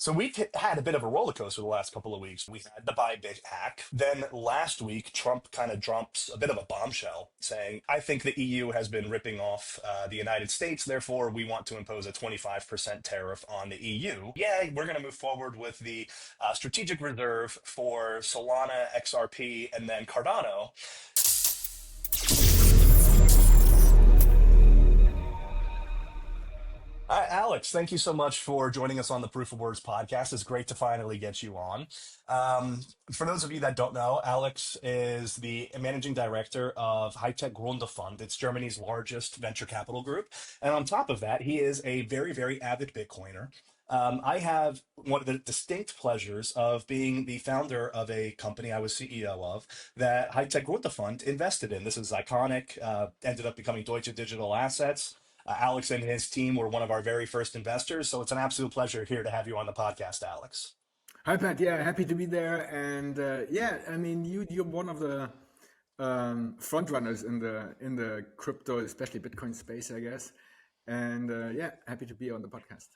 So we've had a bit of a roller coaster the last couple of weeks. We had the Biden hack. Then last week, Trump kind of drops a bit of a bombshell saying, I think the EU has been ripping off the United States. Therefore, we want to impose a 25% tariff on the EU. Yeah, we're going to move forward with the strategic reserve for Solana, XRP, and then Cardano. Alex, thank you so much for joining us on the Proof of Words podcast. It's great to finally get you on. Um, for those of you that don't know, Alex is the managing director of High Tech Gründerfonds. It's Germany's largest venture capital group. And on top of that, he is a very, very avid Bitcoiner. I have one of the distinct pleasures of being the founder of a company I was CEO of that High Tech Gründerfonds invested in. This is iconic, ended up becoming Deutsche Digital Assets. Alex and his team were one of our very first investors, so it's an absolute pleasure here to have you on the podcast, Alex. Hi Pat, yeah, happy to be there. And yeah, I mean, you're one of the front runners in the crypto, especially Bitcoin space, I guess. And yeah, happy to be on the podcast.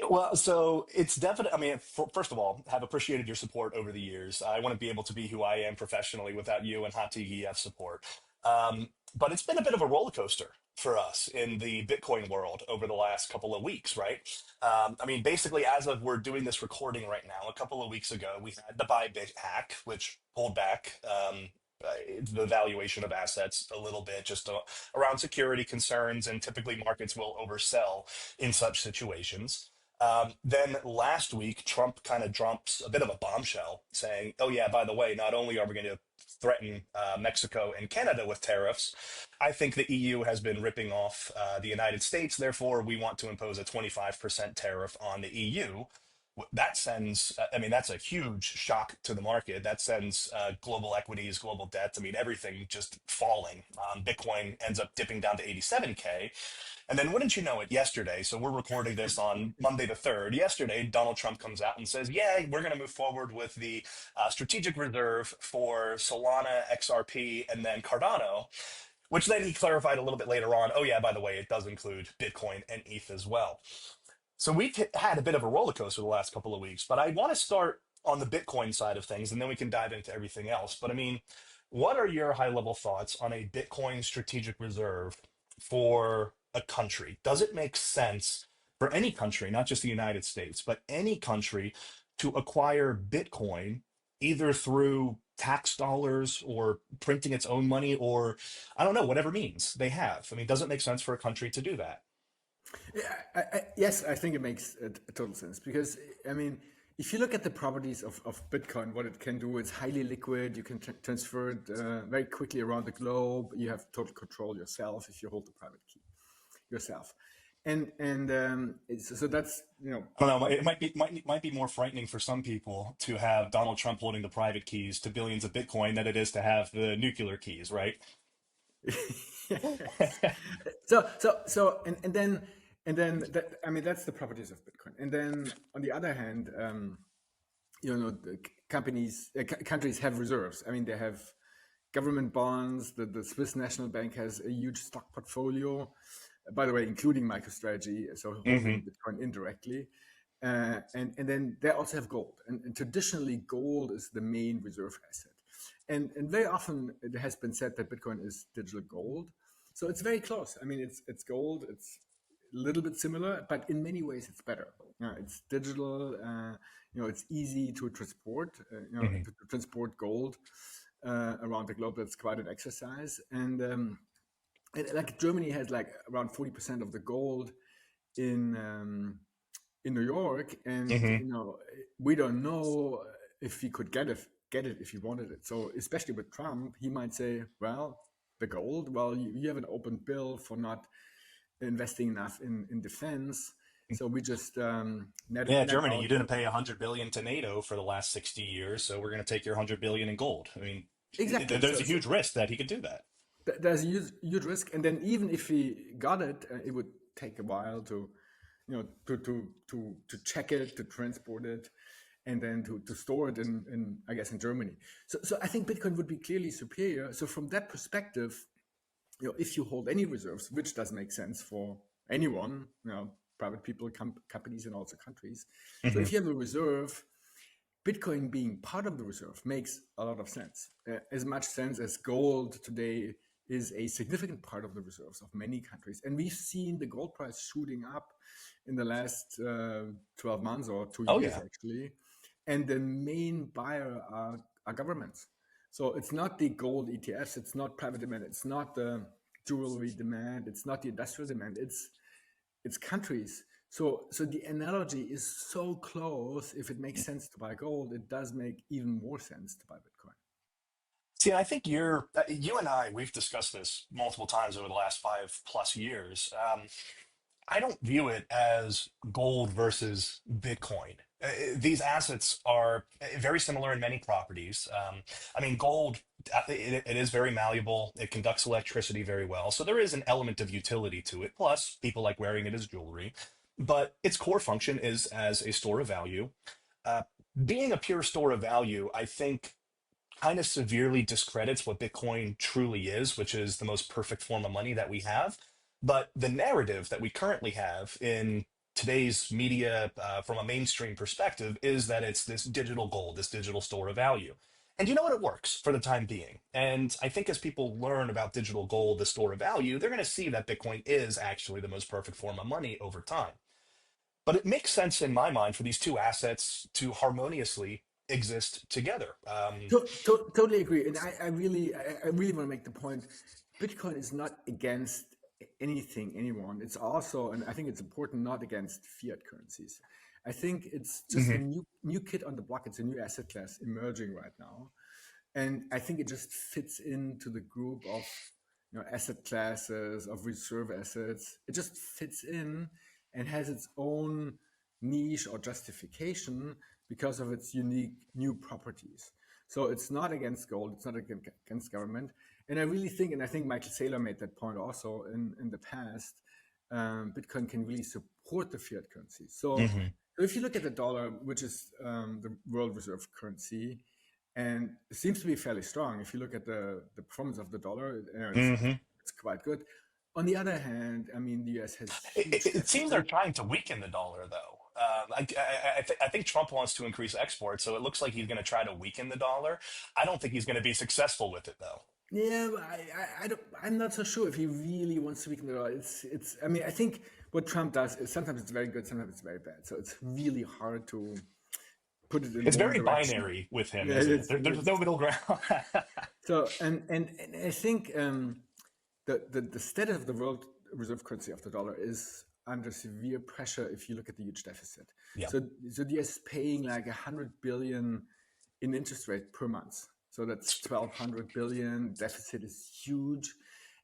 Well, so it's definitely, I mean, first of all, have appreciated your support over the years. I want to be able to be who I am professionally without you and Hot TGF support. But it's been a bit of a roller coaster for us in the Bitcoin world over the last couple of weeks, right? I mean, basically, as of we're doing this recording right now, a couple of weeks ago, we had the Bybit hack, which pulled back the valuation of assets a little bit, just around security concerns, and typically markets will oversell in such situations. Then last week, Trump kind of drops a bit of a bombshell saying, oh, yeah, by the way, not only are we going to threaten Mexico and Canada with tariffs, I think the EU has been ripping off the United States. Therefore, we want to impose a 25% tariff on the EU. That sends, I mean, that's a huge shock to the market. That sends global equities, global debt, I mean, everything just falling. Bitcoin ends up dipping down to 87K. And then wouldn't you know it, yesterday, so we're recording this on Monday the 3rd. Yesterday, Donald Trump comes out and says, yeah, we're going to move forward with the strategic reserve for Solana, XRP, and then Cardano, which then he clarified a little bit later on. Oh, yeah, by the way, it does include Bitcoin and ETH as well. So we've had a bit of a roller coaster the last couple of weeks, but I want to start on the Bitcoin side of things, and then we can dive into everything else. But I mean, what are your high level thoughts on a Bitcoin strategic reserve for a country? Does it make sense for any country, not just the United States, but any country to acquire Bitcoin either through tax dollars or printing its own money or I don't know, whatever means they have? I mean, does it make sense for a country to do that? Yeah, yes, I think it makes a total sense because, I mean, if you look at the properties of Bitcoin, what it can do, it's highly liquid. You can transfer it very quickly around the globe. You have total control yourself if you hold the private key yourself. So that's, I don't know. It might be more frightening for some people to have Donald Trump holding the private keys to billions of Bitcoin than it is to have the nuclear keys, right? And then that, I mean, that's the properties of Bitcoin. And then on the other hand, the countries have reserves. I mean, they have government bonds. The Swiss National Bank has a huge stock portfolio, by the way, including MicroStrategy, so holding Bitcoin indirectly. And then they also have gold. And traditionally, gold is the main reserve asset. And very often it has been said that Bitcoin is digital gold. So it's very close. I mean, it's gold. It's a little bit similar, but in many ways it's better. It's digital. It's easy to transport. To transport gold around the globe. That's quite an exercise. And like Germany has like around 40% of the gold in New York, and hmm we don't know if he could get it if he wanted it. So especially with Trump, he might say, well, the gold, well, you have an open bill for not investing enough in defense. So we just Yeah, net Germany, you out. didn't pay 100 billion to NATO for the last 60 years, so we're going to take your 100 billion in gold. I mean, Exactly. there's a huge risk that he could do that. There's a huge risk. And then even if he got it, it would take a while to, to check it, to transport it, and then to store it in I guess in Germany. So I think Bitcoin would be clearly superior. So from that perspective, if you hold any reserves, which does make sense for anyone, private people, companies, and also countries. So Hmm. if you have a reserve, Bitcoin being part of the reserve makes a lot of sense. As much sense as gold today is a significant part of the reserves of many countries. And we've seen the gold price shooting up in the last 12 months or two Oh years, yeah. actually. And the main buyer are governments. So it's not the gold ETFs, it's not private demand, it's not the jewelry demand, it's not the industrial demand, it's countries. So the analogy is so close. If it makes sense to buy gold, it does make even more sense to buy Bitcoin. See, I think you and I, we've discussed this multiple times over the last 5+ years. I don't view it as gold versus Bitcoin. These assets are very similar in many properties. I mean, gold, it is very malleable. It conducts electricity very well. So there is an element of utility to it. Plus, people like wearing it as jewelry. But its core function is as a store of value. Uh, Being a pure store of value, I think kind of severely discredits what Bitcoin truly is, which is the most perfect form of money that we have. But the narrative that we currently have in today's media, from a mainstream perspective, is that it's this digital gold, this digital store of value. And you know what? It works for the time being. And I think as people learn about digital gold, the store of value, they're going to see that Bitcoin is actually the most perfect form of money over time. But it makes sense in my mind for these two assets to harmoniously exist together. Totally agree. And I really want to make the point. Bitcoin is not against anything, anyone. It's also, and I think it's important, not against fiat currencies. I think it's just a Mhm. new kid on the block. It's a new asset class emerging right now. And I think it just fits into the group of asset classes of reserve assets. It just fits in and has its own niche or justification because of its unique new properties. So it's not against gold, it's not against government. And I really think, and I think Michael Saylor made that point also in the past, Bitcoin can really support the fiat currency. So Mhm. if you look at the dollar, which is the world reserve currency, and it seems to be fairly strong. If you look at the performance of the dollar, Mhm. it's quite good. On the other hand, I mean, the US has It, huge it it seems they're deficit. trying to weaken the dollar, though. I think Trump wants to increase exports, so it looks like he's going to try to weaken the dollar. I don't think he's going to be successful with it, though. Yeah, but I don't, I'm not so sure if he really wants to weaken the dollar. It's. I mean, I think what Trump does is sometimes it's very good, sometimes it's very bad. So it's really hard to put it in It's one very direction. binary with him, Yeah, isn't it? There's it's no middle ground. so, and I think the status of the world reserve currency of the dollar is under severe pressure if you look at the huge deficit. Yeah. So the US paying like 100 billion in interest rate per month. So that's 1,200 billion. Deficit is huge,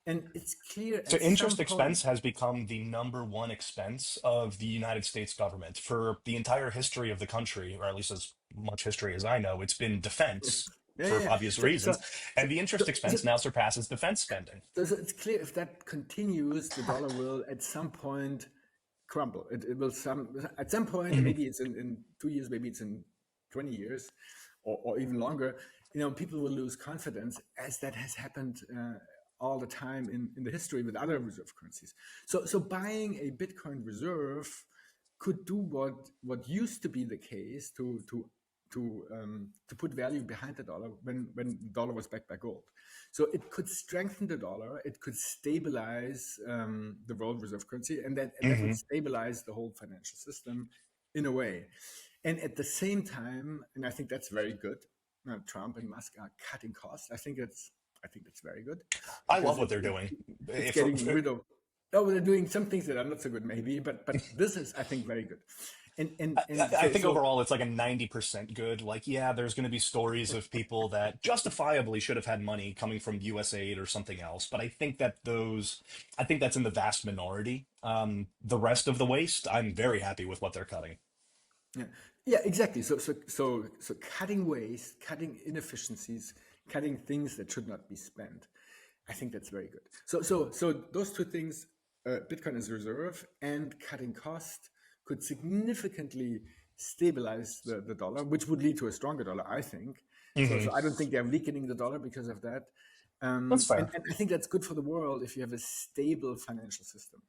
and it's clear So at some interest point. expense has become the number one expense of the United States government for the entire history of the country, or at least as much history as I know. It's been defense Yeah, yeah, for yeah. obvious So so reasons, so and the so, interest so, expense now surpasses defense spending. so it's clear if that continues, the dollar will at some point crumble. It will at some point, and Mhm. maybe it's in 2 years, maybe it's in 20 years, or even longer. People will lose confidence, as that has happened all the time in the history with other reserve currencies. So buying a Bitcoin reserve could do what used to be the case to put value behind the dollar when the dollar was backed by gold. So it could strengthen the dollar, it could stabilize the world reserve currency, and that would Mhm. stabilize the whole financial system in a way. And at the same time, and I think that's very good. Trump and Musk are cutting costs. I think that's very good I because love what they're doing. it's If, getting rid of. Oh, they're doing some things that are not so good, maybe, but this is, I think, very good. And I so think so overall it's like a 90% good. Like, yeah, there's going to be stories of people that justifiably should have had money coming from US aid or something else. But I think that's in the vast minority. The rest of the waste, I'm very happy with what they're cutting. Yeah, yeah, exactly. So cutting waste, cutting inefficiencies, cutting things that should not be spent. I think that's very good. So those two things, Bitcoin as a reserve and cutting cost, could significantly stabilize the dollar, which would lead to a stronger dollar, I think. So Hmm. I don't think they're weakening the dollar because of that. That's And, fair. and I think that's good for the world if you have a stable financial system.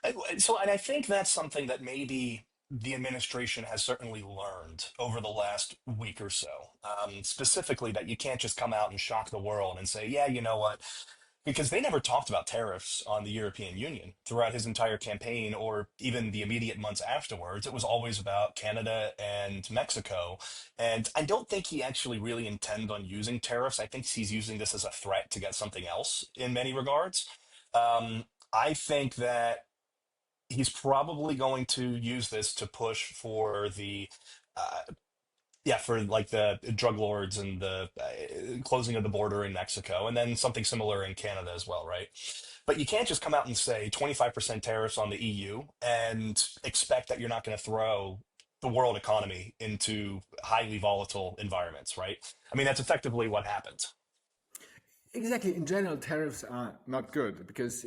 And I think that's something that maybe the administration has certainly learned over the last week or so. Specifically, that you can't just come out and shock the world and say, yeah, you know what? Because they never talked about tariffs on the European Union throughout his entire campaign or even the immediate months afterwards. It was always about Canada and Mexico. And I don't think he actually really intended on using tariffs. I think he's using this as a threat to get something else in many regards. I think that he's probably going to use this to push for the for like the drug lords and the closing of the border in Mexico, and then something similar in Canada as well, right? But you can't just come out and say 25% tariffs on the EU and expect that you're not going to throw the world economy into highly volatile environments, right? I mean, that's effectively what happened. Exactly. In general, tariffs are not good because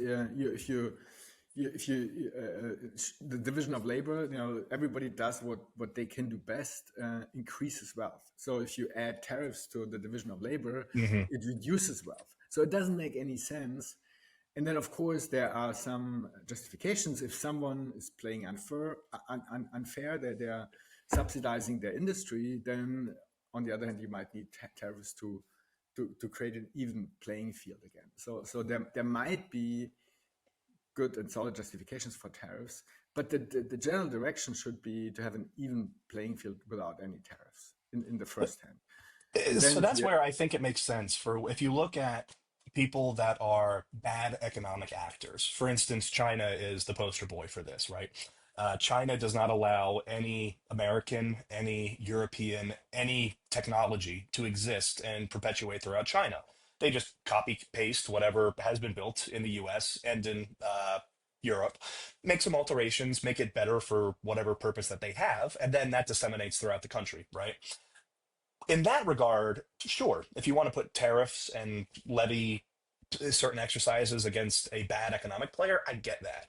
the division of labor, everybody does what they can do best, increases wealth. So if you add tariffs to the division of labor, Hmm. it reduces wealth. So it doesn't make any sense. And then, of course, there are some justifications. If someone is playing unfair, that they're subsidizing their industry, then on the other hand, you might need tariffs to create an even playing field again. So there might be good and solid justifications for tariffs, but the general direction should be to have an even playing field without any tariffs in the first hand. And So then that's where I think it makes sense for if you look at people that are bad economic actors. For instance, China is the poster boy for this, right? China does not allow any American, any European, any technology to exist and perpetuate throughout China. They just copy paste whatever has been built in the US and in Europe, make some alterations, make it better for whatever purpose that they have, and then that disseminates throughout the country, right? In that regard, sure, if you want to put tariffs and levy certain exercises against a bad economic player, I get that.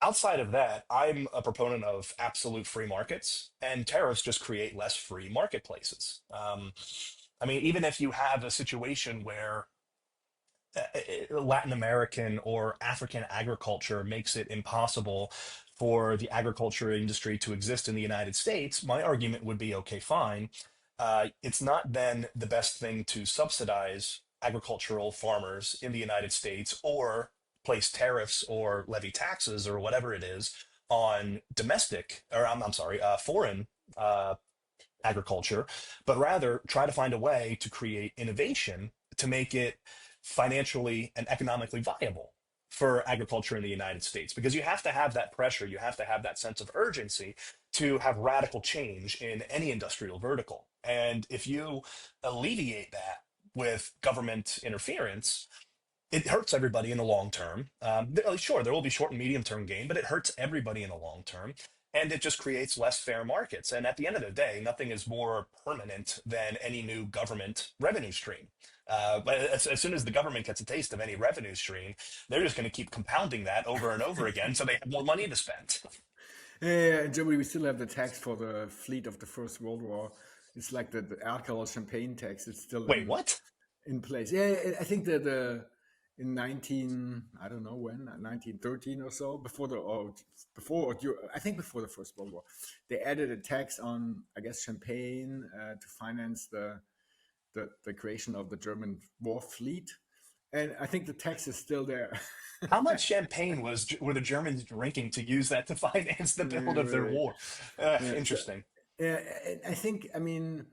Outside of that, I'm a proponent of absolute free markets, and tariffs just create less free marketplaces. I mean, even if you have a situation where Latin American or African agriculture makes it impossible for the agriculture industry to exist in the United States, my argument would be okay, fine. It's not then the best thing to subsidize agricultural farmers in the United States or place tariffs or levy taxes or whatever it is on domestic, or I'm sorry, foreign agriculture, but rather try to find a way to create innovation to make it financially and economically viable for agriculture in the United States. Because you have to have that pressure, you have to have that sense of urgency to have radical change in any industrial vertical. And if you alleviate that with government interference, it hurts everybody in the long term. Sure, there will be short and medium term gain, but it hurts everybody in the long term. And it just creates less fair markets. And at the end of the day, nothing is more permanent than any new government revenue stream. But as soon as the government gets a taste of any revenue stream, they're just going to keep compounding that over and over again so they have more money to spend. yeah, in Germany, we still have the tax for the fleet of the First World War. It's like the alcohol champagne tax. It's still Wait, what? in place. Yeah, I think that in 19, I don't know when, 1913 or so, I think before the First World War, they added a tax on, I guess, champagne to finance the creation of the German war fleet. And I think the tax is still there. How much champagne were the Germans drinking to use that to finance the build of their Really. war? Yeah, so Interesting. yeah, I think, I mean,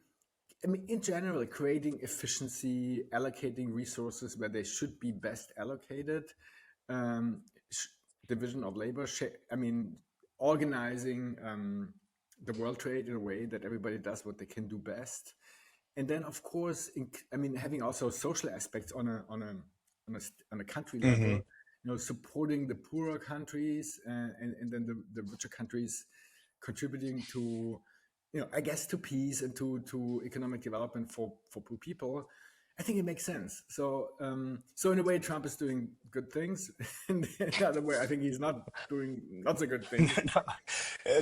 in general, creating efficiency, allocating resources where they should be best allocated, um, sh- division of labor. I mean, organizing the world trade in a way that everybody does what they can do best, and then, of course, I mean, having also social aspects on a country level. Hmm. Supporting the poorer countries and then the richer countries contributing to I guess to peace and to economic development for poor people. I think it makes sense. So in a way, Trump is doing good things. In the other way, I think he's not doing not so good things.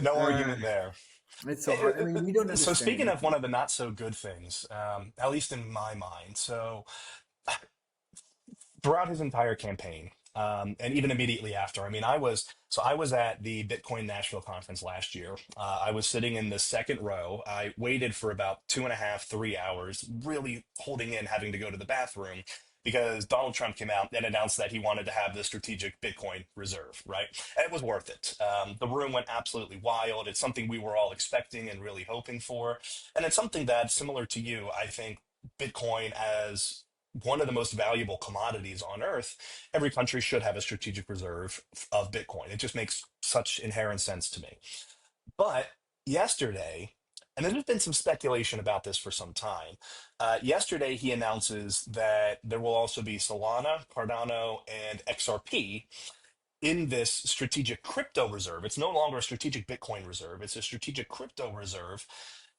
No Uh, argument there. it's so hard. I mean, we don't So speaking understand. of one of the not so good things, at least in my mind, so throughout his entire campaign, and even immediately after. I mean, I was at the Bitcoin Nashville conference last year. I was sitting in the second row. I waited for about 2.5, 3 hours, really holding in having to go to the bathroom because Donald Trump came out and announced that he wanted to have the strategic Bitcoin reserve, right? And it was worth it. The room went absolutely wild. It's something we were all expecting and really hoping for. And it's something that, similar to you, I think Bitcoin as one of the most valuable commodities on earth, every country should have a strategic reserve of Bitcoin. It just makes such inherent sense to me. But yesterday, and there's been some speculation about this for some time. Yesterday, he announces that there will also be Solana, Cardano, and XRP in this strategic crypto reserve. It's no longer a strategic Bitcoin reserve, it's a strategic crypto reserve.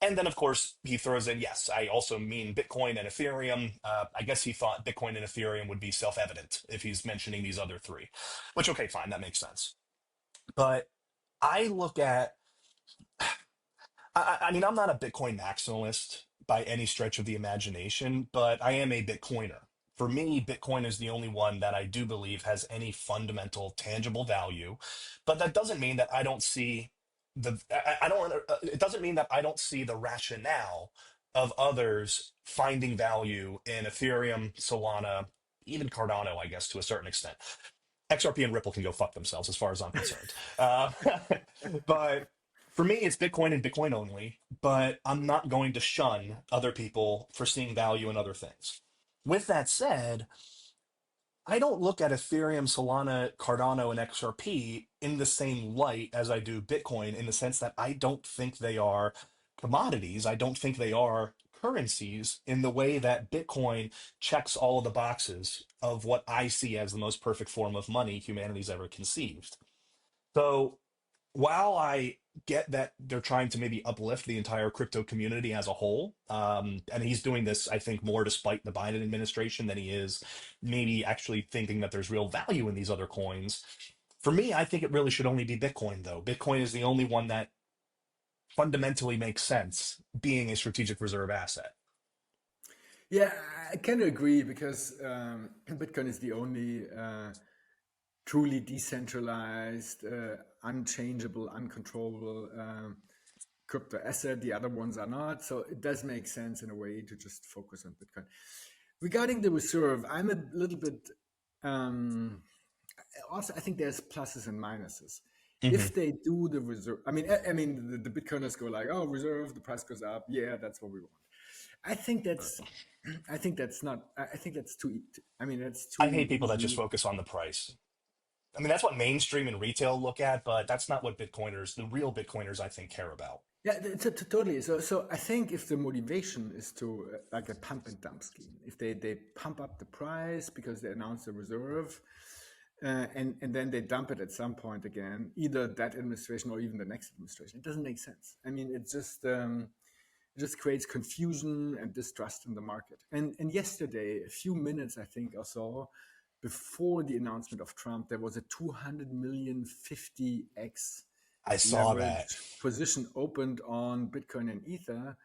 And then, of course, he throws in, yes, I also mean Bitcoin and Ethereum. I guess he thought Bitcoin and Ethereum would be self evident if he's mentioning these other three, which, okay, fine, that makes sense. But I look at I mean, I'm not a Bitcoin maximalist by any stretch of the imagination, but I am a Bitcoiner. For me, Bitcoin is the only one that I do believe has any fundamental, tangible value. But that doesn't mean that I don't see I don't, it doesn't mean that I don't see the rationale of others finding value in Ethereum, Solana, even Cardano, I guess, to a certain extent. XRP and Ripple can go fuck themselves as far as I'm concerned. But for me, it's Bitcoin and Bitcoin only. But I'm not going to shun other people for seeing value in other things. With that said, I don't look at Ethereum, Solana, Cardano, and XRP in the same light as I do Bitcoin in the sense that I don't think they are commodities. I don't think they are currencies in the way that Bitcoin checks all of the boxes of what I see as the most perfect form of money humanity's ever conceived. So while I get that they're trying to maybe uplift the entire crypto community as a whole, and he's doing this, I think, more despite the Biden administration than he is maybe actually thinking that there's real value in these other coins. For me, I think it really should only be Bitcoin, though. Bitcoin is the only one that fundamentally makes sense being a strategic reserve asset. Yeah, I kind of agree because Bitcoin is the only truly decentralized, unchangeable, uncontrollable crypto asset. The other ones are not. So it does make sense in a way to just focus on Bitcoin. Regarding the reserve, I'm a little bit also, I think there's pluses and minuses. Hmm. If they do the reserve, I mean, the Bitcoiners go like, "Oh, reserve, the price goes up. Yeah, that's what we want." I think that's, I think that's not. I think that's too. I mean, that's I too hate people that just easy. focus on the price. I mean, that's what mainstream and retail look at, but that's not what Bitcoiners, the real Bitcoiners, I think, care about. Yeah, totally. So I think if the motivation is to like a pump and dump scheme, if they pump up the price because they announce a reserve, and then they dump it at some point again, either that administration or even the next administration, it doesn't make sense. I mean, it just creates confusion and distrust in the market. And yesterday, a few minutes I think or so before the announcement of Trump, there was a 200 million 50x I saw that. leverage position opened on Bitcoin and Ether.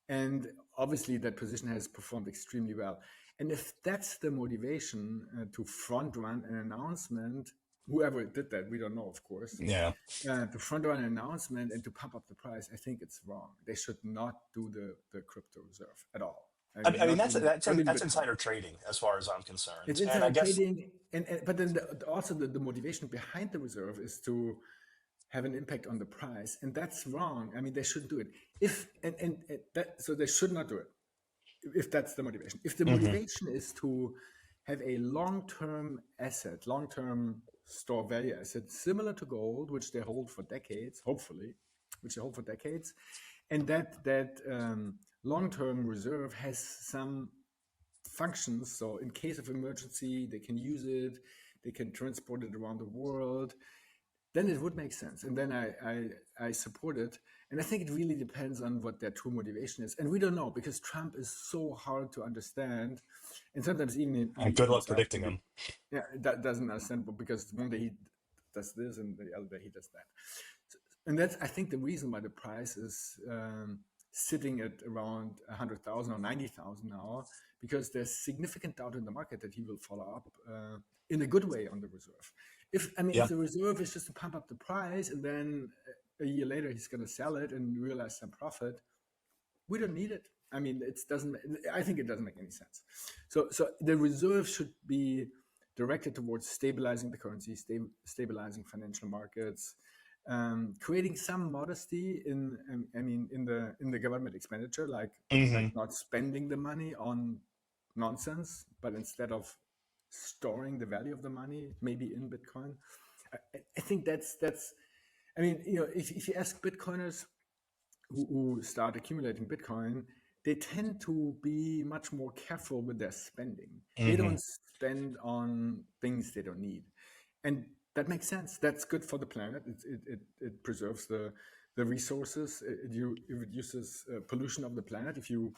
And obviously, that position has performed extremely well. And if that's the motivation to front run an announcement, whoever did that, we don't know, of course, Yeah. to front run an announcement and to pump up the price, I think it's wrong. They should not do the crypto reserve at all. I mean, I mean, not that's even not even that's Bitcoin. insider trading as far as I'm It's concerned. And I insider guess trading, and but then also the motivation behind the reserve is to have an impact on the price, and that's wrong. I mean, they shouldn't do it. If and that so they should not do it if that's the motivation. If the Mhm. motivation is to have a long-term asset, long-term store value asset, similar to gold, which they hold for decades, hopefully, which they hold for decades, and that long-term reserve has some functions. So in case of emergency, they can use it, they can transport it around the world, then it would make sense. And then I support it. And I think it really depends on what their true motivation is. And we don't know because Trump is so hard to understand. And sometimes even And he good luck himself predicting them. yeah, that doesn't understand because one day he does this and the other day he does that. So, and that's, I think, the reason why the price is sitting at around 100,000 or 90,000 now, because there's significant doubt in the market that he will follow up in a good way on the reserve. If Yeah. the reserve is just to pump up the price and then a year later he's going to sell it and realize some profit, we don't need it. It doesn't. I think it doesn't make any sense. So the reserve should be directed towards stabilizing the currency, stabilizing financial markets, creating some modesty in, in the government expenditure, like Hmm. not spending the money on nonsense, but instead of storing the value of the money, maybe in Bitcoin. I think that's. If you ask Bitcoiners who start accumulating Bitcoin, they tend to be much more careful with their spending. They Hmm. don't spend on things they don't need. And that makes sense. That's good for the planet. It preserves the resources. It reduces pollution of the planet. If you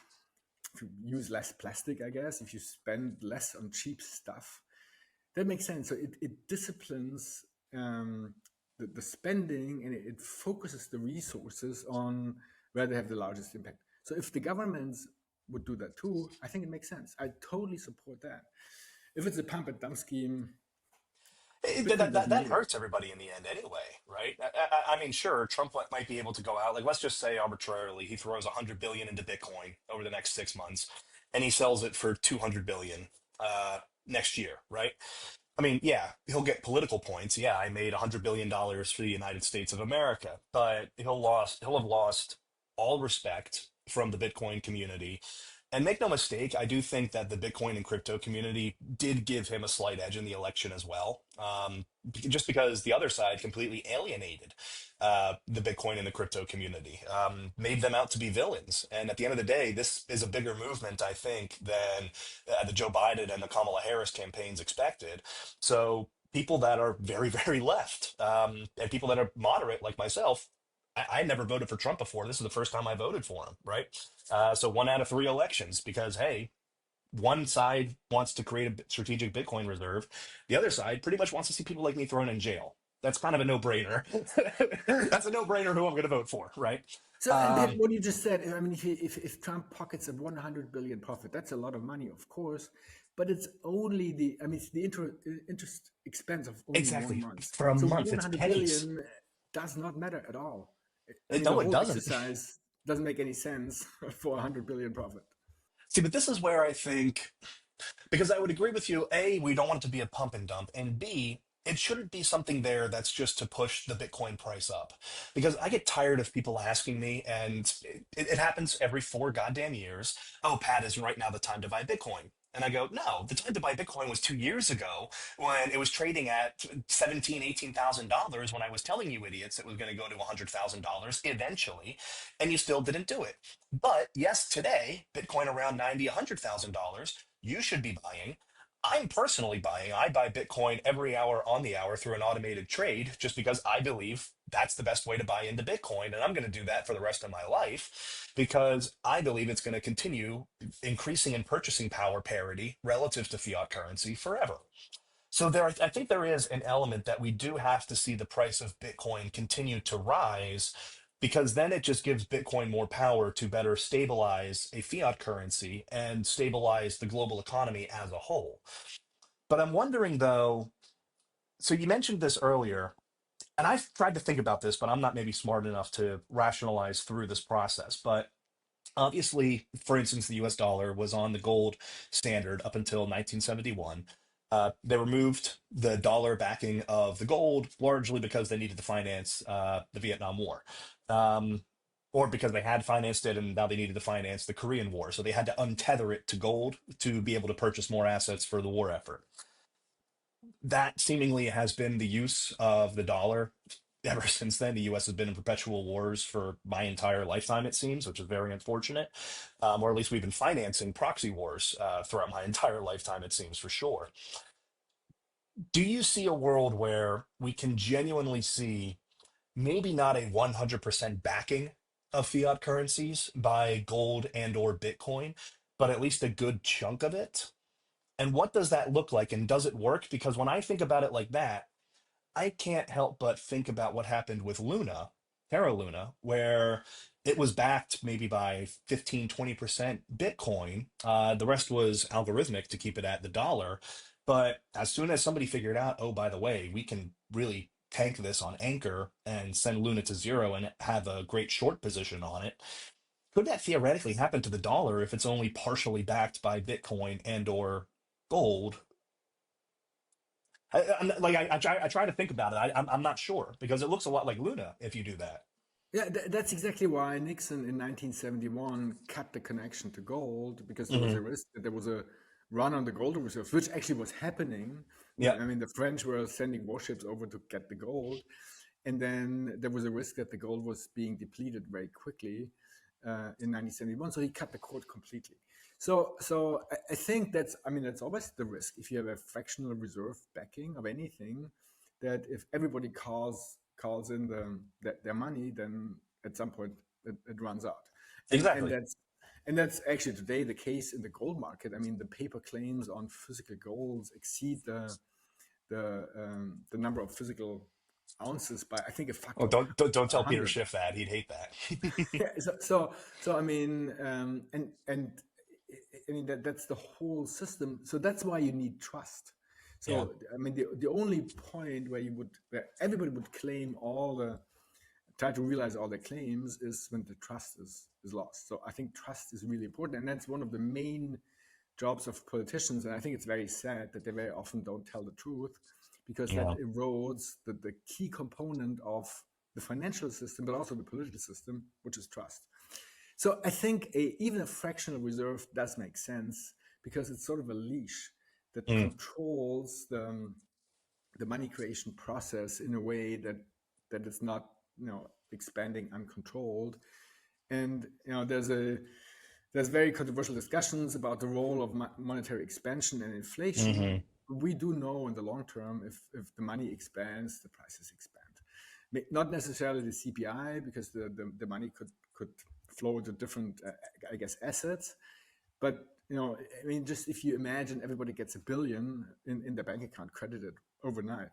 use less plastic, I guess, if you spend less on cheap stuff, that makes sense. So it disciplines the spending, and it focuses the resources on where they have the largest impact. So if the governments would do that too, I think it makes sense. I totally support that. If it's a pump and dump scheme, Bitcoin doesn't That need it. hurts everybody in the end anyway, right? I mean, sure, Trump might be able to go out, like, let's just say arbitrarily, he throws 100 billion into Bitcoin over the next 6 months, and he sells it for 200 billion next year, right? I mean, yeah, he'll get political points. Yeah, I made $100 billion for the United States of America, but he'll have lost all respect from the Bitcoin community. And make no mistake, I do think that the Bitcoin and crypto community did give him a slight edge in the election as well. Just because the other side completely alienated the Bitcoin and the crypto community, made them out to be villains. And at the end of the day, this is a bigger movement, I think, than the Joe Biden and the Kamala Harris campaigns expected. So people that are very, very left, and people that are moderate, like myself, I never voted for Trump before. This is the first time I voted for him, right? So 1 out of 3 elections, because hey, one side wants to create a strategic Bitcoin reserve. The other side pretty much wants to see people like me thrown in jail. That's kind of a no-brainer. That's a no-brainer who I'm going to vote for, right? So, and Pat, Um, what you just said, if Trump pockets a 100 billion profit, that's a lot of money, of course, but it's only it's the interest expense of only one exactly. month. For a So month, it's 100 pennies. billion does not matter at all. The No, it whole doesn't. exercise doesn't make any sense for 100 billion profit. See, but this is where I think, because I would agree with you, A, we don't want it to be a pump and dump, and B, it shouldn't be something there that's just to push the Bitcoin price up. Because I get tired of people asking me, and it happens every 4 goddamn years. Oh, Pat, isn't right now the time to buy Bitcoin? And I go, no, the time to buy Bitcoin was 2 years ago when it was trading at 17, $18,000 when I was telling you idiots it was going to go to $100,000 eventually, and you still didn't do it. But yes, today, Bitcoin around 90, $100,000, you should be buying. I'm personally buying. I buy Bitcoin every hour on the hour through an automated trade just because I believe that's the best way to buy into Bitcoin. And I'm going to do that for the rest of my life because I believe it's going to continue increasing in purchasing power parity relative to fiat currency forever. So I think there is an element that we do have to see the price of Bitcoin continue to rise because then it just gives Bitcoin more power to better stabilize a fiat currency and stabilize the global economy as a whole. But I'm wondering though, so you mentioned this earlier, and I've tried to think about this, but I'm not maybe smart enough to rationalize through this process. But obviously, for instance, the US dollar was on the gold standard up until 1971. They removed the dollar backing of the gold largely because they needed to finance the Vietnam War. Um, or because they had financed it and now they needed to finance the Korean War. So they had to untether it to gold to be able to purchase more assets for the war effort. That seemingly has been the use of the dollar ever since then. The US has been in perpetual wars for my entire lifetime, it seems, which is very unfortunate. Or at least we've been financing proxy wars throughout my entire lifetime, it seems, for sure. Do you see a world where we can genuinely see maybe not a 100% backing of fiat currencies by gold and or Bitcoin, but at least a good chunk of it? And what does that look like? And does it work? Because when I think about it like that, I can't help but think about what happened with Luna. Terra Luna, where it was backed maybe by 15, 20% Bitcoin. The rest was algorithmic to keep it at the dollar. But as soon as somebody figured out, oh, by the way, we can really tank this on Anchor and send Luna to zero and have a great short position on it, could that theoretically happen to the dollar if it's only partially backed by Bitcoin and or gold? I try to think about it. I'm not sure because it looks a lot like Luna if you do that. Yeah, that's exactly why Nixon in 1971 cut the connection to gold, because there was a Hmm. risk that there was a run on the gold reserves, which actually was happening. Yeah, I mean, the French were sending warships over to get the gold, and then there was a risk that the gold was being depleted very quickly in 1971. So he cut the cord completely. So I think that's, I mean, that's always the risk if you have a fractional reserve backing of anything, that if everybody calls in their money, then at some point it runs out, and exactly. that's actually today the case in the gold market. I mean, the paper claims on physical golds exceed the number of physical ounces by, I think, a Oh, factor of don't tell Peter 100. Schiff that. He'd hate that. Yeah, so I mean, and I mean that's the whole system. So that's why you need trust. Yeah. So I mean, the only point where everybody would claim all the try to realize all their claims is when the trust is lost. So I think trust is really important, and that's one of the main jobs of politicians. And I think it's very sad that they very often don't tell the truth, because that Yeah. erodes the key component of the financial system, but also the political system, which is trust. So I think even a fractional reserve does make sense, because it's sort of a leash that Mm. controls the money creation process in a way that it's not, expanding uncontrolled. And there's very controversial discussions about the role of monetary expansion and inflation. Hmm. We do know in the long term, if the money expands, the prices expand. Not necessarily the CPI, because the money could flow to different, I guess, assets. But I mean, just if you imagine everybody gets a billion in their bank account credited overnight,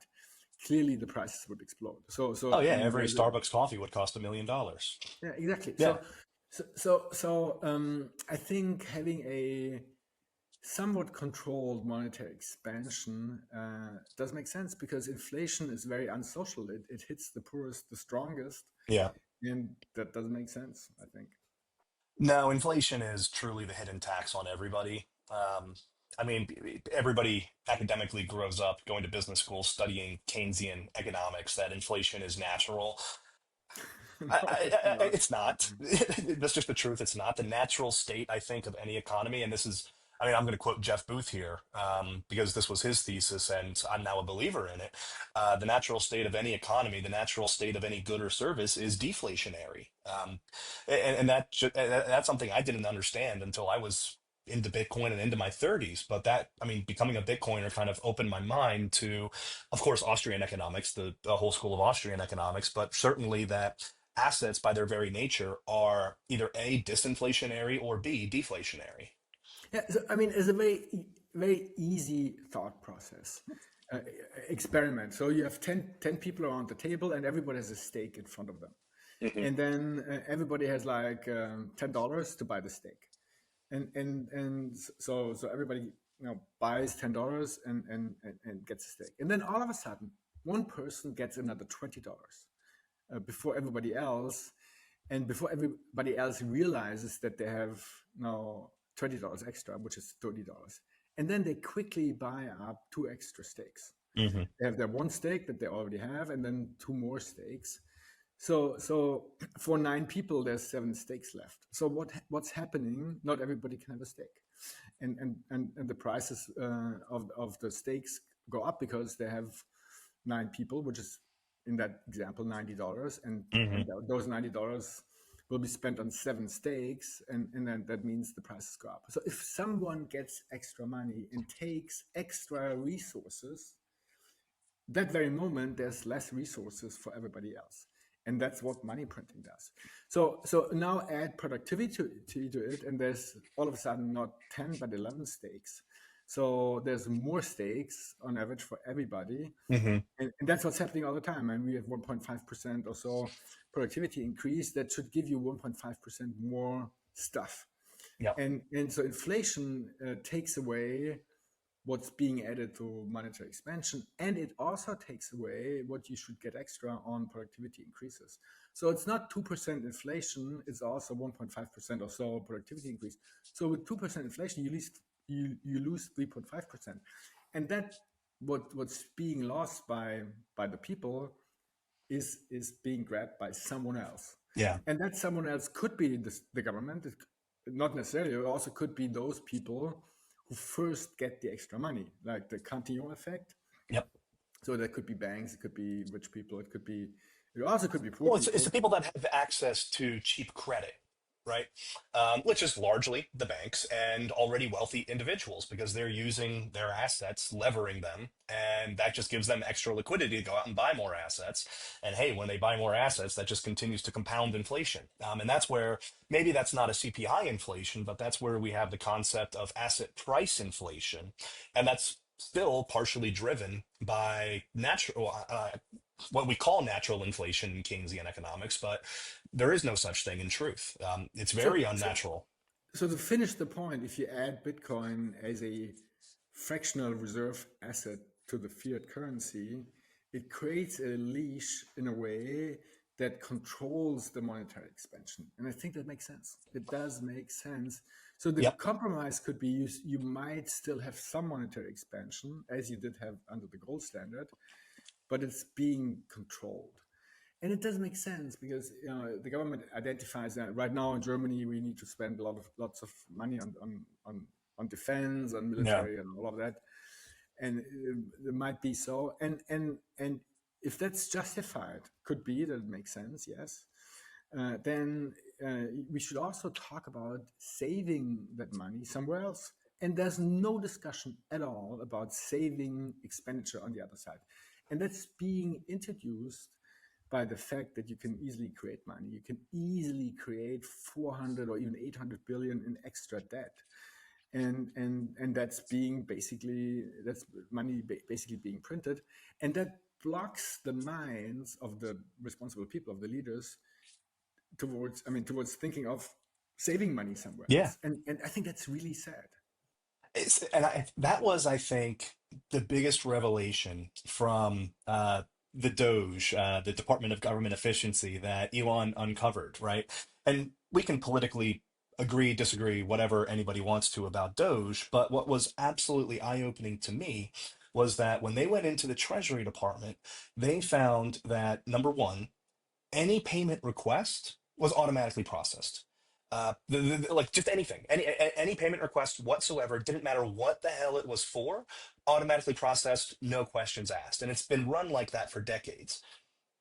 clearly the prices would explode. Oh So yeah, I mean, every there's a, Starbucks coffee would cost $1 million. yeah, exactly. Yeah. I think having a somewhat controlled monetary expansion does make sense, because inflation is very unsocial. It hits the poorest the strongest, Yeah. and that doesn't make sense, I think. No, inflation is truly the hidden tax on everybody. I mean, everybody academically grows up going to business school studying Keynesian economics, that inflation is natural. No, it's not. It's not. That's just the truth. It's not the natural state, I think, of any economy. And this is, I mean, I'm going to quote Jeff Booth here because this was his thesis, and I'm now a believer in it. The natural state of any economy, the natural state of any good or service is deflationary. That's something I didn't understand until I was into Bitcoin and into my 30s. But that, I mean, becoming a Bitcoiner kind of opened my mind to, of course, Austrian economics, the whole school of Austrian economics, but certainly that assets by their very nature are either A, disinflationary or B, deflationary. Yeah, so, I mean, it's a very easy thought process. Uh, Experiment. So you have 10 people around the table, and everybody has a stake in front of them. Hmm. And then everybody has like $10 to buy the stake. So everybody buys $10 and gets a stake. And then all of a sudden, one person gets another $20 before everybody else, and before everybody else realizes that they have now $20 extra, which is $30. And then they quickly buy up two extra stakes. Hmm. They have their one stake that they already have, and then two more stakes. So for 9 people, there's 7 stakes left. So what's happening? Not everybody can have a stake, and the prices of the stakes go up, because they have 9 people, which is in that example $90, and Hmm. those $90 will be spent on 7 stakes, and then that means the prices go up. So if someone gets extra money and takes extra resources, that very moment there's less resources for everybody else, and that's what money printing does. So now add productivity to it, and there's all of a sudden not 10 but 11 stakes. So there's more stakes on average for everybody. Hmm. And that's what's happening all the time. And we have 1.5% or so productivity increase that should give you 1.5% more stuff. Yeah. And so inflation takes away what's being added to monetary expansion, and it also takes away what you should get extra on productivity increases. So it's not 2% inflation, it's also 1.5% or so productivity increase. So with 2% inflation, you lose 3.5%. And that what's being lost by the people is being grabbed by someone else. Yeah. And that someone else could be the government, not necessarily, it also could be those people who first get the extra money, like the Cantillon effect. Yep. So that could be banks, it could be rich people, it also could be poor Well, it's people. the people that have access to cheap credit, right? Which is largely the banks and already wealthy individuals because they're using their assets, levering them, and that just gives them extra liquidity to go out and buy more assets. And hey, when they buy more assets, that just continues to compound inflation. And that's where maybe that's not a CPI inflation, but that's where we have the concept of asset price inflation, and that's still partially driven by natural what we call natural inflation in Keynesian economics, but there is no such thing in truth. It's So, very so, unnatural. so to finish the point, if you add Bitcoin as a fractional reserve asset to the fiat currency, it creates a leash in a way that controls the monetary expansion. And I think that makes sense. It does make sense. So the Yep. compromise could be you might still have some monetary expansion, as you did have under the gold standard, but it's being controlled. And it does make sense because the government identifies that right now in Germany we need to spend lots of money on defense, on Yeah. military, and all of that. And it might be so. And if that's justified, could be that it makes sense. Yes. Then we should also talk about saving that money somewhere else. And there's no discussion at all about saving expenditure on the other side. And that's being introduced by the fact that you can easily create money. You can easily create 400 or even 800 billion in extra debt. And that's money basically being printed. And that blocks the minds of the responsible people, of the leaders, towards thinking of saving money somewhere Yeah. else. And I think that's really sad. That was, I think, the biggest revelation from the Doge, the Department of Government Efficiency that Elon uncovered, right? And we can politically agree, disagree, whatever anybody wants to about Doge, but what was absolutely eye-opening to me was that when they went into the Treasury Department, they found that number one, any payment request was automatically processed. Like just anything, any payment request whatsoever, didn't matter what the hell it was for, automatically processed, no questions asked. And it's been run like that for decades.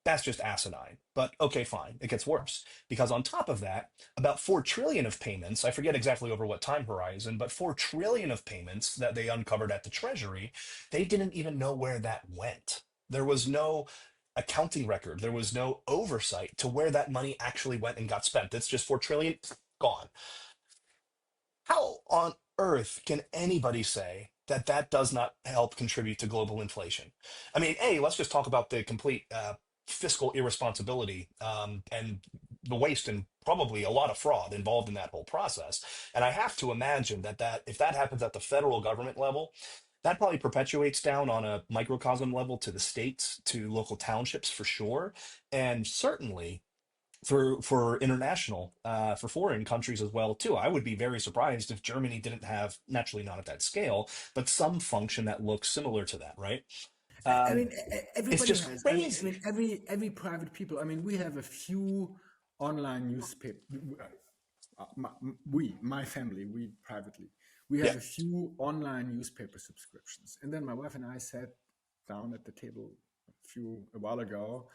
That's just asinine. But okay, fine. It gets worse because on top of that, about 4 trillion of payments, I forget exactly over what time horizon, but 4 trillion of payments that they uncovered at the Treasury, they didn't even know where that went. There was no accounting record. There was no oversight to where that money actually went and got spent. It's just 4 trillion gone. How on earth can anybody say that that does not help contribute to global inflation? I mean, A, let's just talk about the complete fiscal irresponsibility and the waste and probably a lot of fraud involved in that whole process. And I have to imagine that if that happens at the federal government level, that probably perpetuates down on a microcosm level to the states, to local townships for sure, and certainly for international for foreign countries as well too. I would be very surprised if Germany didn't have, naturally not at that scale, but some function that looks similar to that, right? I um mean, it's everybody just has. crazy. Every private people. I mean, we have a few online newspaper. My family, we privately, we Yeah. have a few online newspaper subscriptions. And then my wife and I sat down at the table a while ago,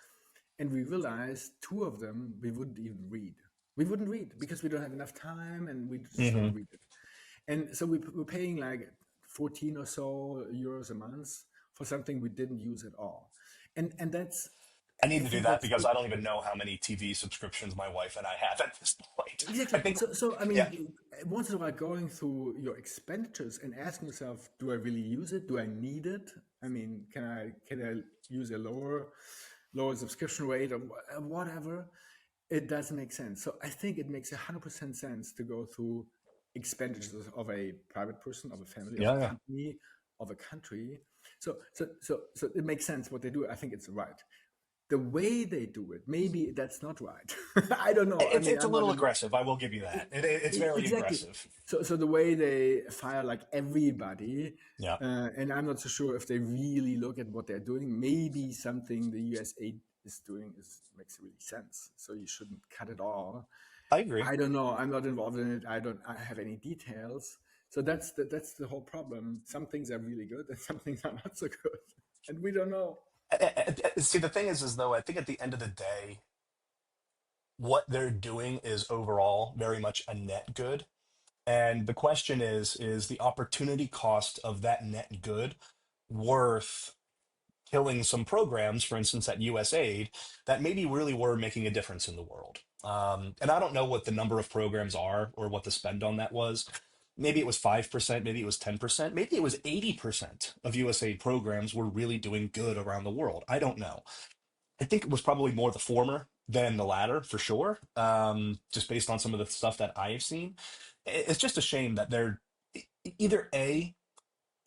and we realized two of them we wouldn't even read. We wouldn't read because we don't have enough time, and we just don't Hmm. read it. And so we're paying like 14 or so euros a month for something we didn't use at all. And that's I need I to do think that that's because I don't even know how many TV subscriptions my wife and I have at this point. I exactly. think, So I yeah, mean, once in a while, going through your expenditures and asking yourself, do I really use it? Do I need it? I mean, can I use a lower subscription rate or whatever? It doesn't make sense. So I think it makes 100% sense to go through expenditures of a private person, of a family, of a yeah, yeah. company, of a country. So it makes sense what they do. I think it's right. The way they do it, maybe that's not right. I don't know. I mean, It's a I'm not little in, aggressive. I will give you that. It's very exactly. aggressive. So the way they fire like everybody, Yeah, and I'm not so sure if they really look at what they're doing. Maybe something the USA is doing makes really sense. So you shouldn't cut it all. I agree. I don't know. I'm not involved in it. I have any details. So that's the whole problem. Some things are really good, and some things are not so good, and we don't know. See, the thing is though, I think at the end of the day, what they're doing is overall very much a net good. And the question is the opportunity cost of that net good worth killing some programs, for instance, at USAID, that maybe really were making a difference in the world? And I don't know what the number of programs are or what the spend on that was. Maybe it was 5%, maybe it was 10%, maybe it was 80% of USAID programs were really doing good around the world. I don't know. I think it was probably more the former than the latter for sure, just based on some of the stuff that I have seen. It's just a shame that they're either A,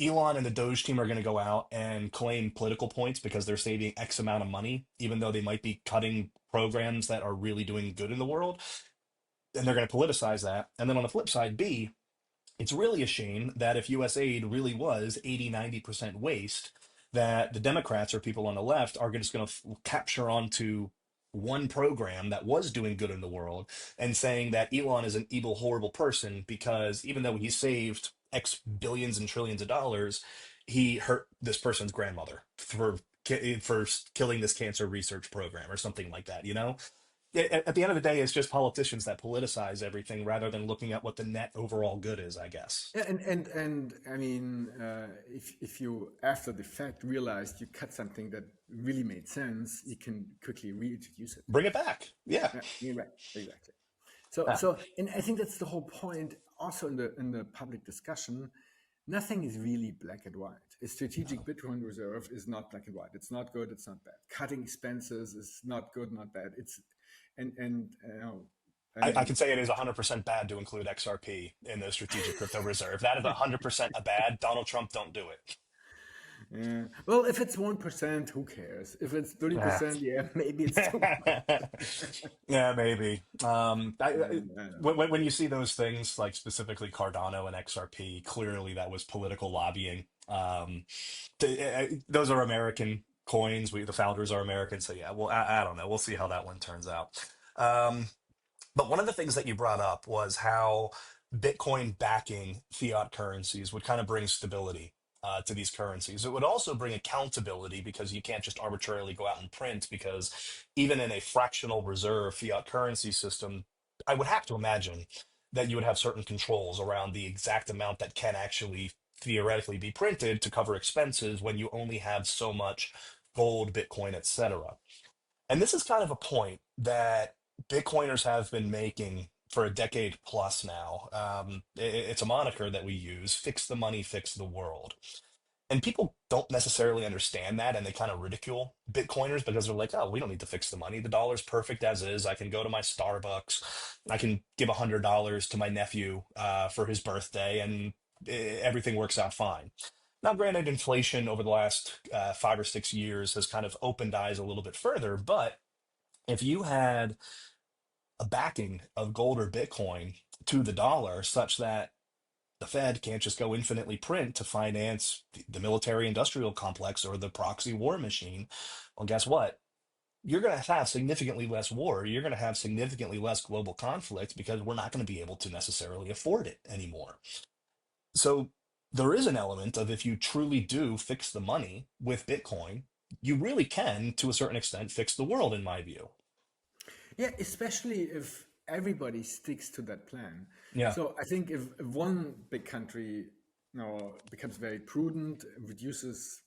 Elon and the Doge team are going to go out and claim political points because they're saving X amount of money, even though they might be cutting programs that are really doing good in the world. And they're going to politicize that. And then on the flip side, B, it's really a shame that if USAID really was 80, 90% waste, that the Democrats or people on the left are just going to capture onto one program that was doing good in the world and saying that Elon is an evil, horrible person because even though he saved X billions and trillions of dollars, he hurt this person's grandmother for killing this cancer research program or something like that, you know? At the end of the day, it's just politicians that politicize everything rather than looking at what the net overall good is, I guess. Yeah, and I mean, if you after the fact realized you cut something that really made sense, you can quickly reintroduce it. Bring it back. Yeah. Yeah, you're right, exactly. So Yeah. so, and I think that's the whole point. Also in the public discussion, nothing is really black and white. A strategic Bitcoin reserve is not black and white. It's not good. It's not bad. Cutting expenses is not good, not bad. It's and I I mean, can say it is 100% bad to include XRP in the strategic crypto reserve. That is 100% a bad. Donald Trump, don't do it. yeah. Well, if it's 1%, who cares? If it's Yeah. 30%, yeah, maybe it's too much. Yeah, maybe. I don't know. When you see those things, like specifically Cardano and XRP, clearly that was political lobbying. Those are American coins. The founders are American, so yeah. Well, I don't know. We'll see how that one turns out. Um, But one of the things that you brought up was how Bitcoin backing fiat currencies would kind of bring stability to these currencies. It would also bring accountability because you can't just arbitrarily go out and print, because even in a fractional reserve fiat currency system, I would have to imagine that you would have certain controls around the exact amount that can actually theoretically be printed to cover expenses when you only have so much gold, Bitcoin, etc. And this is kind of a point that Bitcoiners have been making for a decade plus now. It's a moniker that we use: fix the money, fix the world. And people don't necessarily understand that, and they kind of ridicule Bitcoiners because they're like, oh, we don't need to fix the money. The dollar's perfect as is. I can go to my Starbucks. I can give $100 to my nephew for his birthday, and everything works out fine. Now, granted, inflation over the last 5 or 6 years has kind of opened eyes a little bit further, but if you had a backing of gold or Bitcoin to the dollar such that the Fed can't just go infinitely print to finance the military industrial complex or the proxy war machine, well, guess what? You're going to have significantly less war. You're going to have significantly less global conflict because we're not going to be able to necessarily afford it anymore. So there is an element of, if you truly do fix the money with Bitcoin, you really can, to a certain extent, fix the world, in my view. Yeah, especially if everybody sticks to that plan. Yeah. So I think if one big country becomes very prudent, reduces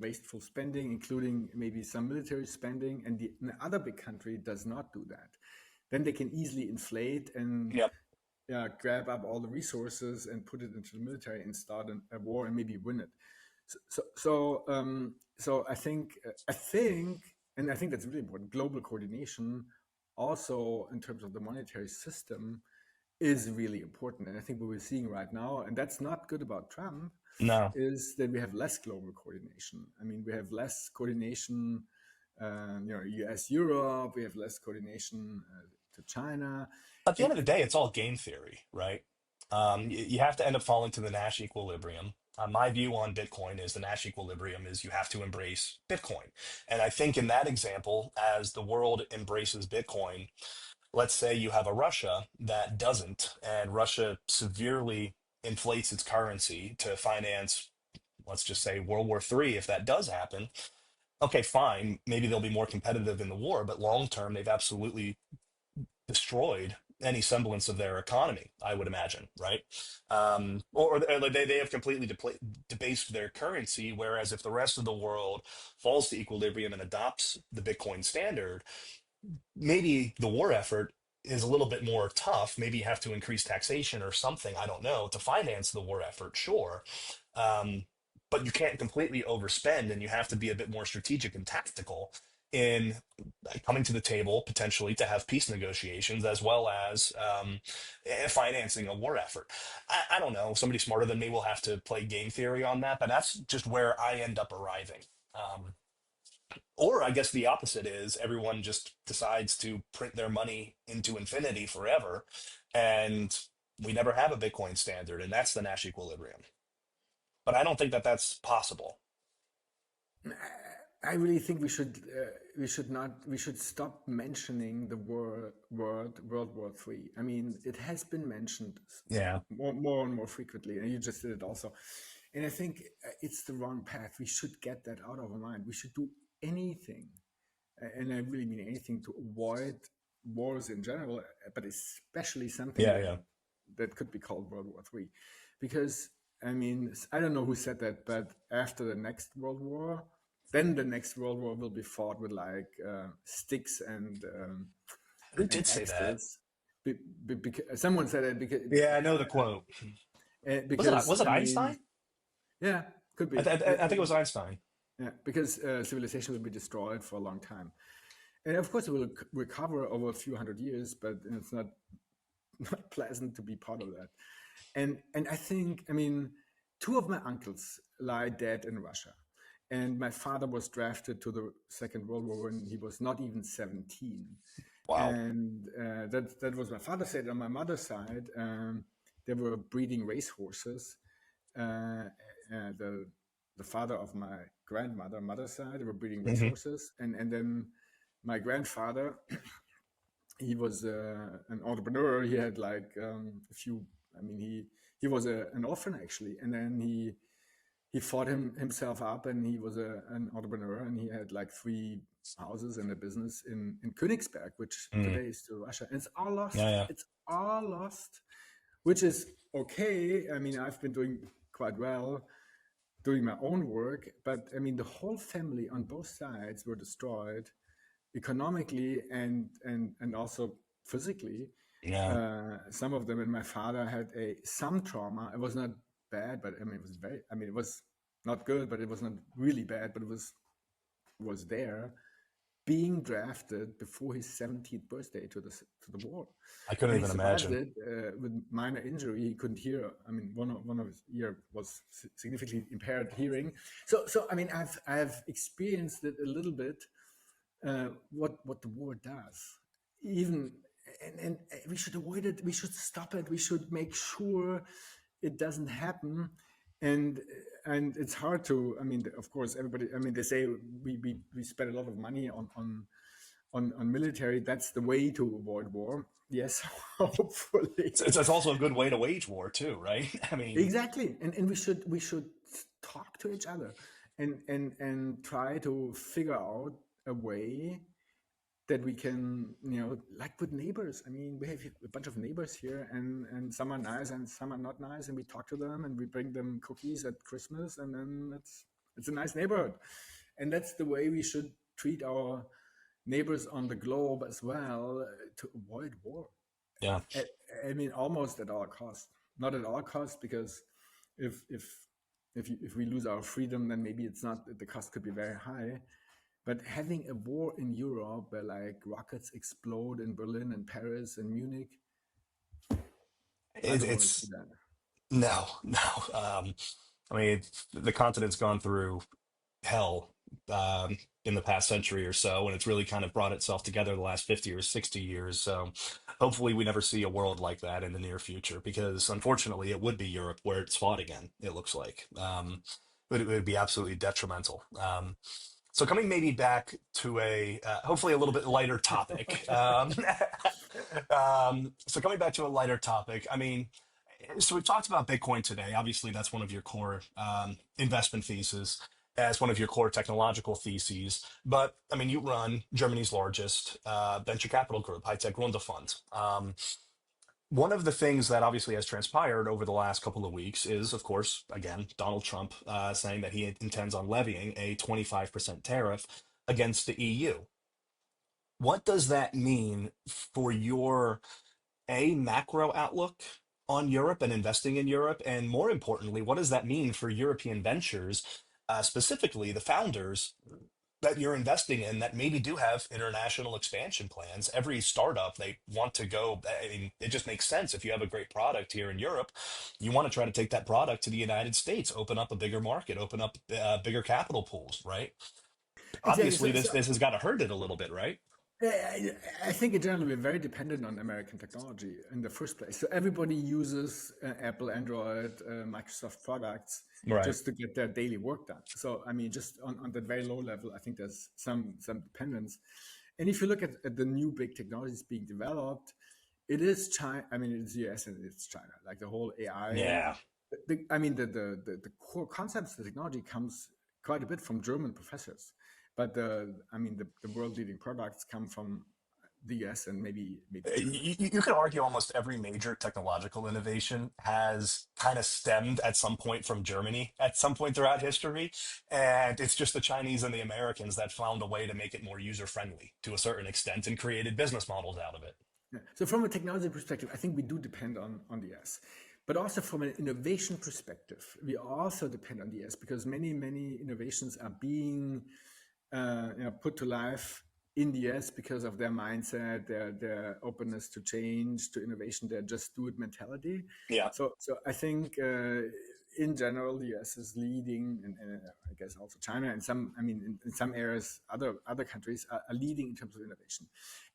wasteful spending, including maybe some military spending, and the other big country does not do that, then they can easily inflate and Yep. grab up all the resources and put it into the military and start a war and maybe win it. So I think that's really important. Global coordination, also in terms of the monetary system, is really important. And I think what we're seeing right now, and that's not good about Trump, No. is that we have less global coordination. I mean, we have less coordination, US, Europe. We have less coordination to China. At the And end of the day, it's all game theory, right? You have to end up falling to the Nash equilibrium. My view on Bitcoin is the Nash equilibrium is you have to embrace Bitcoin. And I think in that example, as the world embraces Bitcoin, let's say you have a Russia that doesn't, and Russia severely inflates its currency to finance, let's just say World War III, if that does happen. Okay, fine. Maybe they'll be more competitive in the war, but long term, they've absolutely destroyed any semblance of their economy, I would imagine, right? Or they have completely debased their currency, whereas if the rest of the world falls to equilibrium and adopts the Bitcoin standard, maybe the war effort is a little bit more tough. Maybe you have to increase taxation or something, I don't know, to finance the war effort, sure. Um, but you can't completely overspend, and you have to be a bit more strategic and tactical in coming to the table potentially to have peace negotiations as well as financing a war effort. I don't know. Somebody smarter than me will have to play game theory on that, but that's just where I end up arriving. Or I guess the opposite is everyone just decides to print their money into infinity forever, and we never have a Bitcoin standard, and that's the Nash equilibrium. But I don't think that that's possible. I really think we should stop mentioning the word World War III. I mean, it has been mentioned Yeah. more and more frequently, and you just did it also. And I think it's the wrong path. We should get that out of our mind. We should do anything, and I really mean anything, to avoid wars in general, but especially something Yeah. that Yeah. that could be called World War III, because I mean, I don't know who said that, but after the next World War, then the next World War will be fought with like sticks Who and did say that? axes. Someone said it Yeah, I know the quote. Was because it I mean, Einstein? yeah, could I, be. th- I think it was Einstein. Yeah, because civilization will be destroyed for a long time, and of course it will recover over a few hundred years, but it's not pleasant to be part of that. And I think, I mean, two of my uncles lie dead in Russia, and my father was drafted to the Second World War when he was not even 17. Wow. And that was my father's side. On my mother's side, they were breeding racehorses. Uh, the father of my grandmother, mother's side, they were breeding Hmm. racehorses, and then my grandfather, he was an entrepreneur. He had like a few. I mean, he was an orphan actually, and then he fought himself up, and he was an entrepreneur, and he had like three houses and a business in Königsberg, which Mm. today is still Russia, and it's all Yeah. lost. Yeah. It's all lost, which is okay. I mean, I've been doing quite well doing my own work, but I mean, the whole family on both sides were destroyed economically and also physically. Yeah. Some of them, and my father had some trauma. It was not bad, but I mean, it was very. I mean, it was not good, but it was not really bad. But it was there. Being drafted before his 17th birthday to the war, I couldn't and he even survived imagine. it with minor injury. He couldn't hear. I mean, one of his ear was significantly impaired hearing. So I mean, I've experienced it a little bit, what the war does. Even and we should avoid it. We should stop it. We should make sure it doesn't happen. And and it's hard to. I mean, of course, everybody. I mean, they say we spend a lot of money on military. That's the way to avoid war. Yes, hopefully. It's also a good way to wage war too, right? I mean, Exactly, and we should talk to each other and try to figure out a way that we can, like with neighbors. I mean, we have a bunch of neighbors here, and some are nice and some are not nice, and we talk to them and we bring them cookies at Christmas, and then It's a nice neighborhood. And that's the way we should treat our neighbors on the globe as well, to avoid war. Yeah. I, I mean, almost at all costs. Not at all costs, because if if if we lose our freedom, then maybe it's not, the cost could be very high. But having a war in Europe where like rockets explode in Berlin and Paris and Munich, I don't want to see It's that. no, no. I mean, the continent's gone through hell in the past century or so, and it's really kind of brought itself together the last 50 or 60 years. So hopefully we never see a world like that in the near future, because unfortunately it would be Europe where it's fought again, it looks like. But it would be absolutely detrimental. So coming maybe back to a hopefully a little bit lighter topic. So coming back to a lighter topic, I mean, so we've talked about Bitcoin today. Obviously, that's one of your core investment theses, as one of your core technological theses. But I mean, you run Germany's largest venture capital group, High Tech Gründerfonds. One of the things that obviously has transpired over the last couple of weeks is, of course, again, Donald Trump saying that he intends on levying a 25% tariff against the EU. What does that mean for your macro outlook on Europe and investing in Europe? And more importantly, what does that mean for European ventures, specifically the founders that you're investing in that maybe do have international expansion plans? Every startup, they want to go. I mean, it just makes sense. If you have a great product here in Europe, you want to try to take that product to the United States, open up a bigger market, open up bigger capital pools, right? Exactly. Obviously, this has got to hurt it a little bit, right? I think in general we're very dependent on American technology in the first place. So everybody uses Apple, Android, Microsoft products Right. just to get their daily work done. So I mean, just on that very low level, I think there's some dependence. And if you look at the new big technologies being developed, it is China. I mean, it's US and it's China. Like the whole AI. Yeah. I mean, the core concepts, the technology comes quite a bit from German professors, but I mean, the world leading products come from the US and maybe China. You could argue almost every major technological innovation has kind of stemmed at some point from Germany at some point throughout history. And it's just the Chinese and the Americans that found a way to make it more user friendly to a certain extent and created business models out of it. Yeah. So from a technology perspective, I think we do depend on the US. But also from an innovation perspective, we also depend on the US because many innovations are being put to life in the US because of their mindset, their openness to change, to innovation, their just do it mentality. Yeah. So I think in general, the US is leading, and I guess also China, and some, I mean, in some areas, other countries are leading in terms of innovation.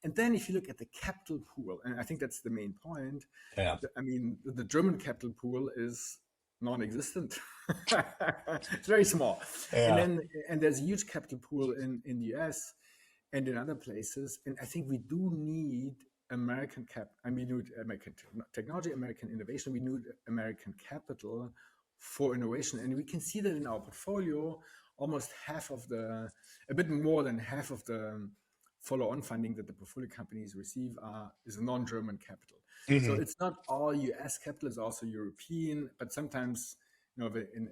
And then if you look at the capital pool, and I think that's the main point, Yeah. I mean, the German capital pool is non-existent. It's very small. And Yeah. then there's a huge capital pool in the US and in other places. And I think we do need American I mean, we need American technology, American innovation. We need American capital for innovation. And we can see that in our portfolio, almost a bit more than half of the follow-on funding that the portfolio companies receive is non-German capital. So Hmm. it's not all US capital, it's also European, but sometimes, in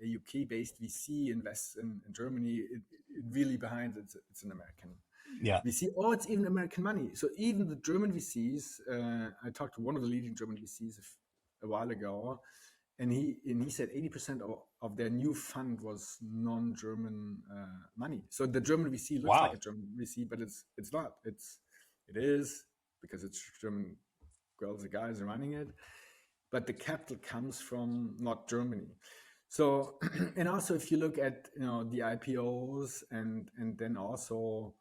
a UK-based VC invests in Germany, it really behind it's an American Yeah. VC, or it's even American money. So even the German VCs, I talked to one of the leading German VCs a while ago, and he said 80% of their new fund was non-German money. So the German VC looks like a Wow. German VC, but it's not. It is because it's German girls and guys are running it, but the capital comes from not Germany. So and also if you look at the IPOs and then also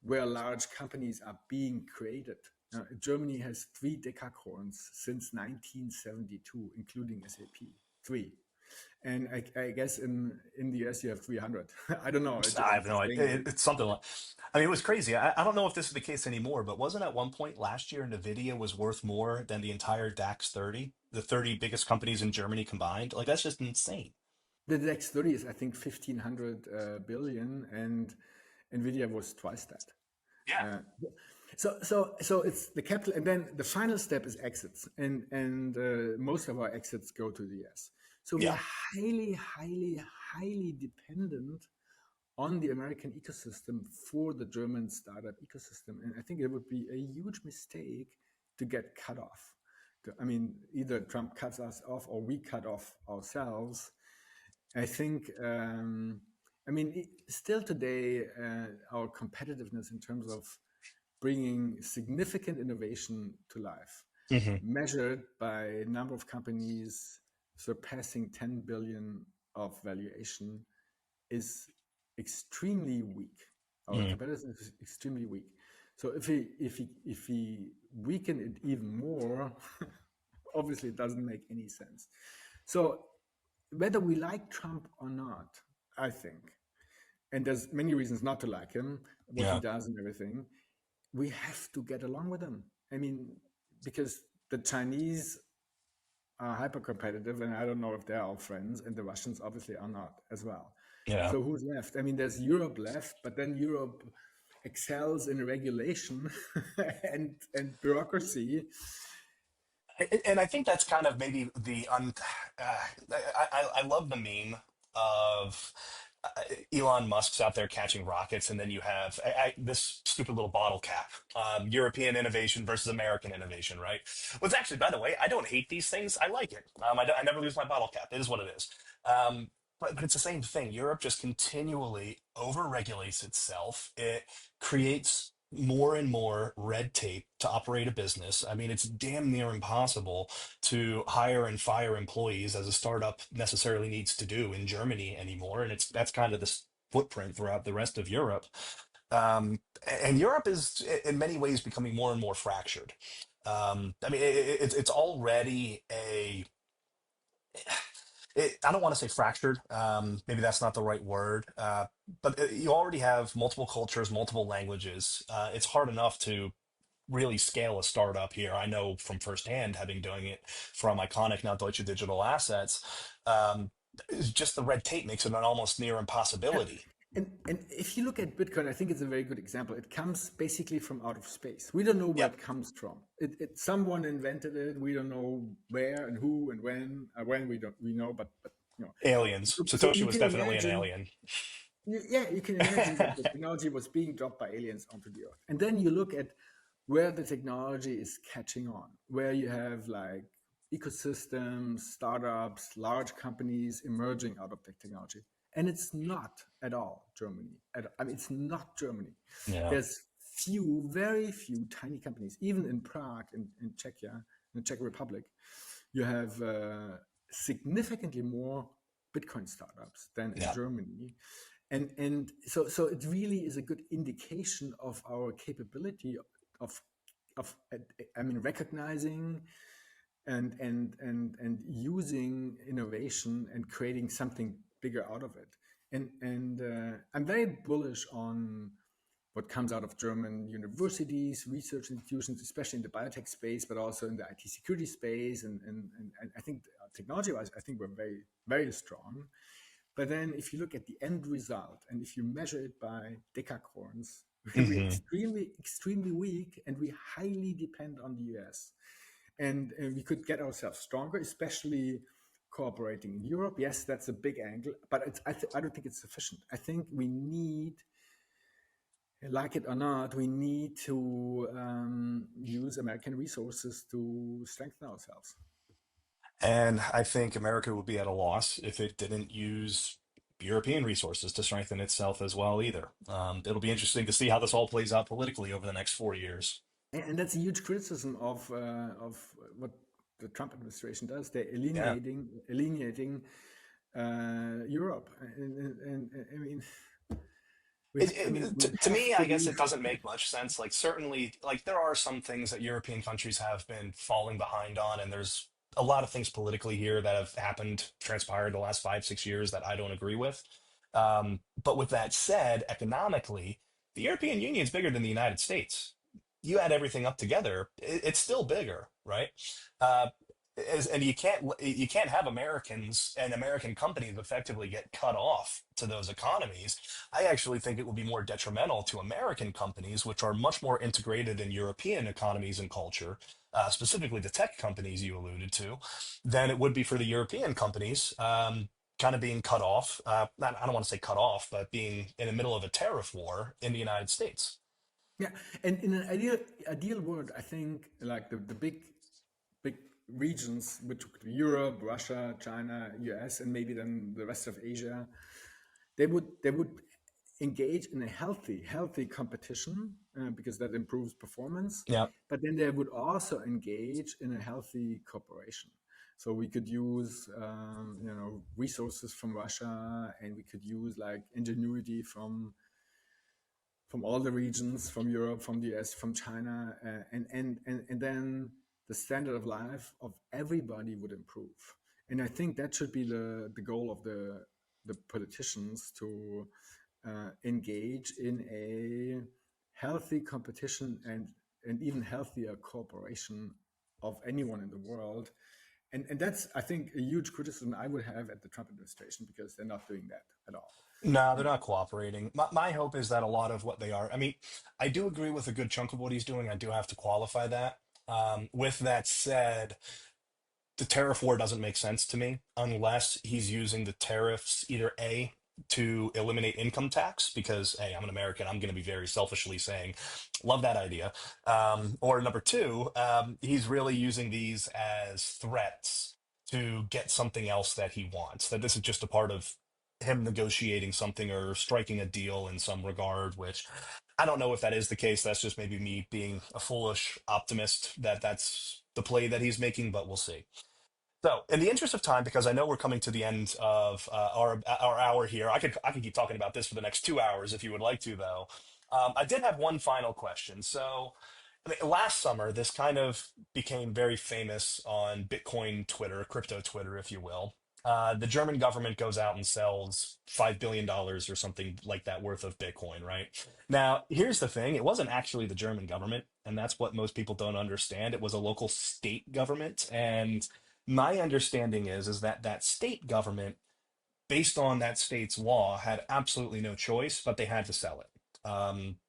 where large companies are being created. Germany has 3 decacorns since 1972, including SAP. 3. And I guess in the US you have 300. I don't know. I I'm have no just saying. idea. It's something like, I mean, it was crazy. I don't know if this is the case anymore, but wasn't at one point last year Nvidia was worth more than the entire DAX 30, the 30 biggest companies in Germany combined? Like, that's just insane. The next 30 is, I think, 1,500 billion, and Nvidia was twice that. Yeah. Uh, so it's the capital, and then the final step is exits, and most of our exits go to the US. So we Yeah. are highly, highly, highly dependent on the American ecosystem for the German startup ecosystem. And I think it would be a huge mistake to get cut off. I mean, either Trump cuts us off or we cut off ourselves. I think, I mean, still today, our competitiveness in terms of bringing significant innovation to life, Hmm. measured by number of companies surpassing 10 billion of valuation, is extremely weak. Our Mm. competitiveness is extremely weak. So if we weaken it even more, obviously it doesn't make any sense. So whether we like Trump or not, I think, and there's many reasons not to like him, what he Yeah. does and everything, we have to get along with him. I mean, because the Chinese are hyper competitive, and I don't know if they're our friends, and the Russians obviously are not as well. Yeah. So who's left? I mean, there's Europe left, but then Europe excels in regulation and bureaucracy. And I think that's kind of maybe I love the meme of Elon Musk's out there catching rockets, and then you have this stupid little bottle cap, European innovation versus American innovation, right? Which actually, by the way, I don't hate these things. I like it. I never lose my bottle cap. It is what it is. But it's the same thing. Europe just continually overregulates itself. It creates more and more red tape to operate a business. I mean, it's damn near impossible to hire and fire employees as a startup necessarily needs to do in Germany anymore. And that's kind of the footprint throughout the rest of Europe. And Europe is in many ways becoming more and more fractured. I mean, it's already I don't want to say fractured. Maybe that's not the right word. But you already have multiple cultures, multiple languages. It's hard enough to really scale a startup here. I know from firsthand, having doing it from Iconic, now Deutsche Digital Assets. It's just the red tape makes it an almost near Yeah. impossibility. And if you look at Bitcoin, I think it's a very good example. It comes basically from out of space. We don't know where Yep. it comes from. Someone invented it. We don't know where and who and when. When we know, but you know. Aliens. So Satoshi you was can definitely an imagine, alien. yeah, you can imagine that the technology was being dropped by aliens onto the earth. And then you look at where the technology is catching on, where you have like ecosystems, startups, large companies emerging out of the technology. And it's not at all Germany. I mean, it's not Germany. Yeah. There's few, very few tiny companies, even in Prague, in Czechia, in the Czech Republic, you have significantly more Bitcoin startups than in Yeah. Germany. And so it really is a good indication of our capability of of I mean recognizing and using innovation and creating something bigger out of it. And I'm very bullish on what comes out of German universities, research institutions, especially in the biotech space, but also in the IT security space. And I think technology-wise, I think we're very, very strong. But then if you look at the end result and if you measure it by decacorns, we're Hmm. extremely, extremely weak and we highly depend on the US. And we could get ourselves stronger, especially cooperating in Europe. Yes, that's a big angle, but I don't think it's sufficient. I think we need, like it or not, we need to use American resources to strengthen ourselves. And I think America would be at a loss if it didn't use European resources to strengthen itself as well, either. It'll be interesting to see how this all plays out politically over the next 4 years. And that's a huge criticism of what the Trump administration does. They're Yeah. alienating Europe, and I mean, we To have me, to I guess leave. it doesn't make much sense. Like, certainly, like, there are some things that European countries have been falling behind on, and there's a lot of things politically here that have happened, transpired the last 5, 6 years that I don't agree with. But with that said, economically, the European Union is bigger than the United States. You add everything up together, it's still bigger, right? Uh, And you can't have Americans and American companies effectively get cut off to those economies. I actually think it will be more detrimental to American companies, which are much more integrated in European economies and culture, specifically the tech companies you alluded to, than it would be for the European companies. Kind of being cut off. I don't want to say cut off, but being in the middle of a tariff war in the United States. Yeah, and in an ideal world, I think like the big regions, which could be Europe, Russia, China, US, and maybe then the rest of Asia, they would engage in a healthy competition because that improves performance. Yeah. But then they would also engage in a healthy cooperation. So we could use resources from Russia, and we could use like ingenuity from all the regions, from Europe, from the US, from China, and then the standard of life of everybody would improve. And I think that should be the goal of the politicians to engage in a healthy competition and even healthier cooperation of anyone in the world. And that's, I think, a huge criticism I would have at the Trump administration because they're not doing that at all. No, they're And not cooperating. My hope is that a lot of what they are, I mean, I do agree with a good chunk of what he's doing. I do have to qualify that. With that said, the tariff war doesn't make sense to me unless he's using the tariffs either A, to eliminate income tax, because hey, I'm an American, I'm going to be very selfishly saying, love that idea. Or number two, he's really using these as threats to get something else that he wants. That this is just a part of him negotiating something or striking a deal in some regard, which I don't know if that is the case. That's just maybe me being a foolish optimist that that's the play that he's making, but we'll see. So, in the interest of time, because I know we're coming to the end of our hour here, I could keep talking about this for the next 2 hours if you would like to, though. I did have one final question. So, I mean, last summer, this kind of became very famous on Bitcoin Twitter, crypto Twitter, if you will. The German government goes out and sells $5 billion or something like that worth of Bitcoin, right? Now, here's the thing: it wasn't actually the German government, and that's what most people don't understand. It was a local state government, and my understanding is that that state government, based on that state's law, had absolutely no choice, but they had to sell it.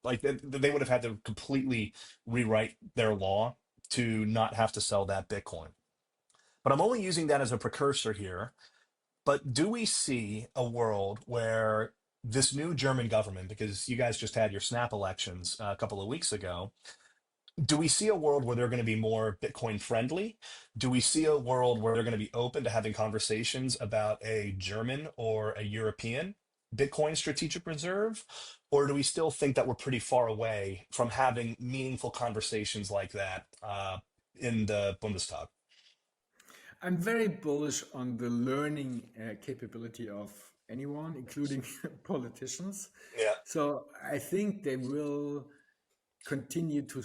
Like they would have had to completely rewrite their law to not have to sell that Bitcoin. But I'm only using that as a precursor here. But do we see a world where this new German government, because you guys just had your snap elections a couple of weeks ago, do we see a world where they're going to be more Bitcoin friendly? Do we see a world where they're going to be open to having conversations about a German or a European Bitcoin strategic reserve? Or do we still think that we're pretty far away from having meaningful conversations like that in the Bundestag? I'm very bullish on the learning capability of anyone, including politicians. Yeah. So I think they will continue to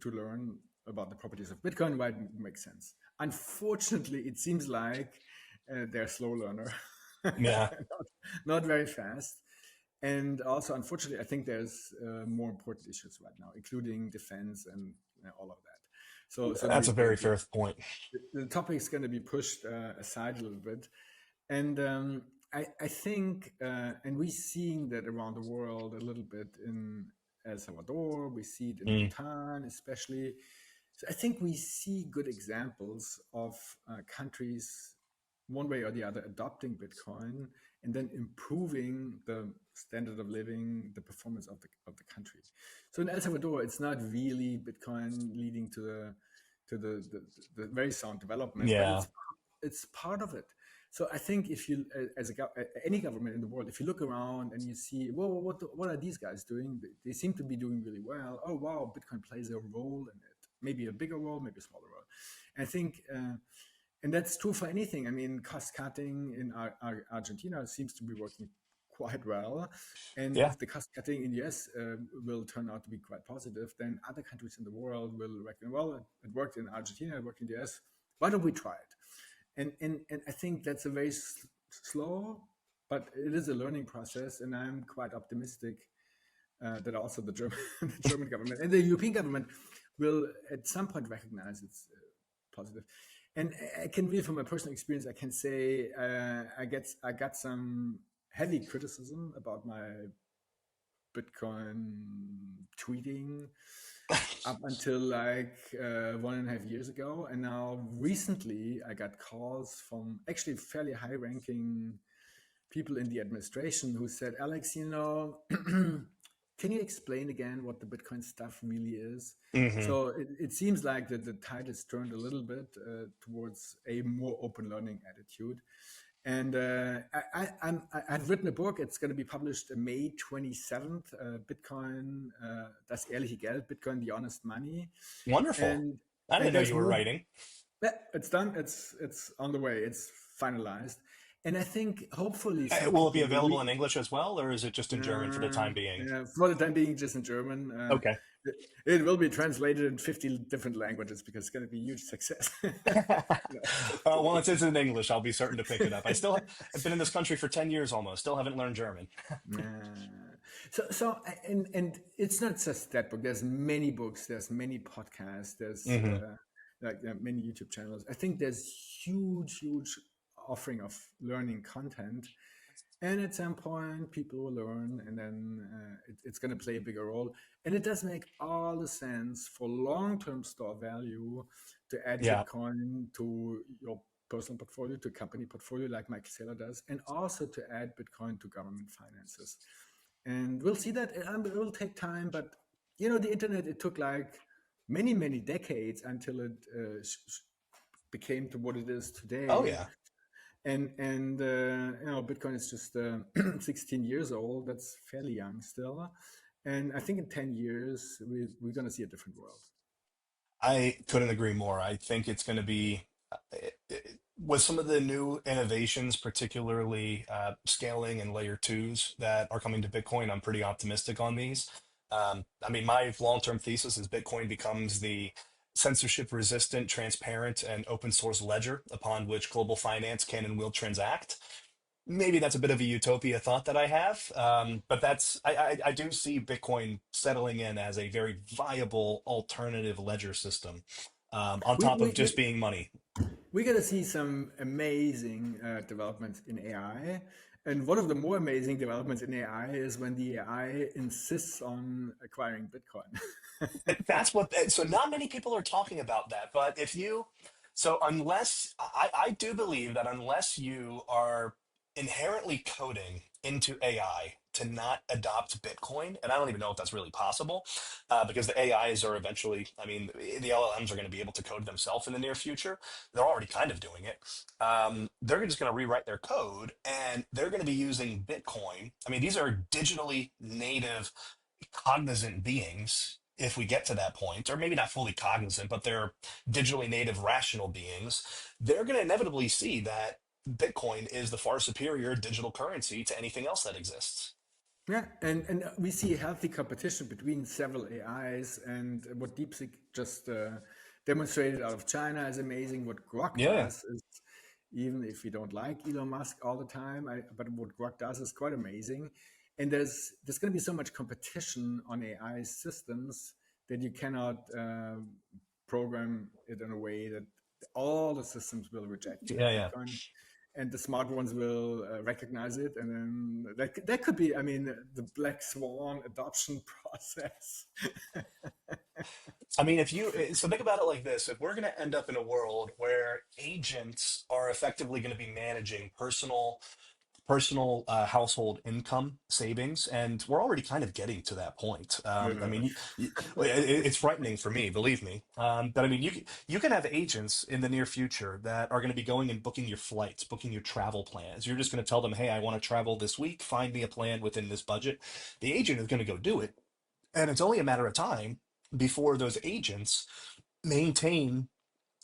learn about the properties of Bitcoin, why it makes sense. Unfortunately, it seems like they're a slow learner, Yeah. not very fast. And also, unfortunately, I think there's more important issues right now, including defense and all of that. So That's a very fair point. the topic is going to be pushed aside a little bit. And I think, and we're seeing that around the world a little bit in El Salvador, we see it in Mm, Bhutan, especially. So I think we see good examples of countries, one way or the other, adopting Bitcoin and then improving the standard of living, the performance of the country. So in El Salvador, it's not really Bitcoin leading to the very sound development, but yeah. it's part of it. So I think if you, as any government in the world, if you look around and you see, well, what are these guys doing? They seem to be doing really well. Oh wow, Bitcoin plays a role in it. Maybe a bigger role, maybe a smaller role. And I think, and that's true for anything. I mean, cost cutting in Argentina seems to be working quite well. And Yeah. if the cost cutting in the US will turn out to be quite positive, then other countries in the world will reckon, well, it worked in Argentina, it worked in the US. Why don't we try it? And I think that's a very slow, but it is a learning process. And I'm quite optimistic that also the German, the German government and the European government will at some point recognize it's positive. And I can really, from my personal experience, I can say I got some heavy criticism about my Bitcoin tweeting up until like 1.5 years ago. And now recently I got calls from actually fairly high ranking people in the administration who said, Alex, can you explain again what the Bitcoin stuff really is? Hmm. So it seems like that the tide has turned a little bit towards a more open learning attitude. And I've written a book. It's going to be published May 27th. Bitcoin, das ehrliche Geld, Bitcoin, the honest money. Wonderful. And I didn't and know there's you were more. writing. Yeah, it's done. It's on the way. It's finalized. And I think hopefully some Will it be people will available read. in English as well, or is it just in German for the time being? Yeah, for the time being, just in German. Okay. It, it will be translated in 50 different languages because it's going to be a huge success. No. Well, it's in English. I'll be certain to pick it up. I've been in this country for 10 years almost. Still haven't learned German. So and it's not just that book. There's many books. There's many podcasts. There's Hmm. many YouTube channels. I think there's huge offering of learning content. And at some point, people will learn, and then it's going to play a bigger role. And it does make all the sense for long-term store value to add Yeah. Bitcoin to your personal portfolio, to company portfolio, like Michael Saylor does, and also to add Bitcoin to government finances. And we'll see that. It will take time, but the internet, it took like many decades until it became to what it is Oh, today. yeah. And Bitcoin is just 16 years old. That's fairly young still. And I think in 10 years we're going to see a different world. I couldn't agree more. I think it's going to be, with some of the new innovations, particularly scaling and layer twos that are coming to Bitcoin, I'm pretty optimistic on these. I mean, my long-term thesis is Bitcoin becomes the censorship resistant, transparent, and open source ledger upon which global finance can and will transact. Maybe that's a bit of a utopia thought that I have, but I do see Bitcoin settling in as a very viable alternative ledger system, on We, top of we, just we, being money. we're going to see some amazing developments in AI. And one of the more amazing developments in AI is when the AI insists on acquiring Bitcoin. That's what, so not many people are talking about that, but so unless, I do believe that unless you are inherently coding into AI to not adopt Bitcoin, and I don't even know if that's really possible, because the AIs are eventually, I mean, the LLMs are going to be able to code themselves in the near future. They're already kind of doing it. They're just going to rewrite their code and they're going to be using Bitcoin. I mean, these are digitally native cognizant beings if we get to that point, or maybe not fully cognizant, but they're digitally native rational beings. They're going to inevitably see that Bitcoin is the far superior digital currency to anything else that exists. Yeah, and we see a healthy competition between several AIs, and what DeepSeek just demonstrated out of China is amazing. What Grok Yeah. does is, even if you don't like Elon Musk all the time, but what Grok does is quite amazing. And there's going to be so much competition on AI systems that you cannot program it in a way that all the systems will reject Yeah, yeah. Bitcoin, and the smart ones will recognize it, and then that could be, I mean, the black swan adoption process. I mean, so think about it like this. If we're going to end up in a world where agents are effectively going to be managing personal household income savings, and we're already kind of getting to that point. I Yeah. mean, it's frightening for me, believe me. But I mean, you can have agents in the near future that are going to be going and booking your flights, booking your travel plans. You're just going to tell them, "Hey, I want to travel this week. Find me a plan within this budget." The agent is going to go do it, and it's only a matter of time before those agents maintain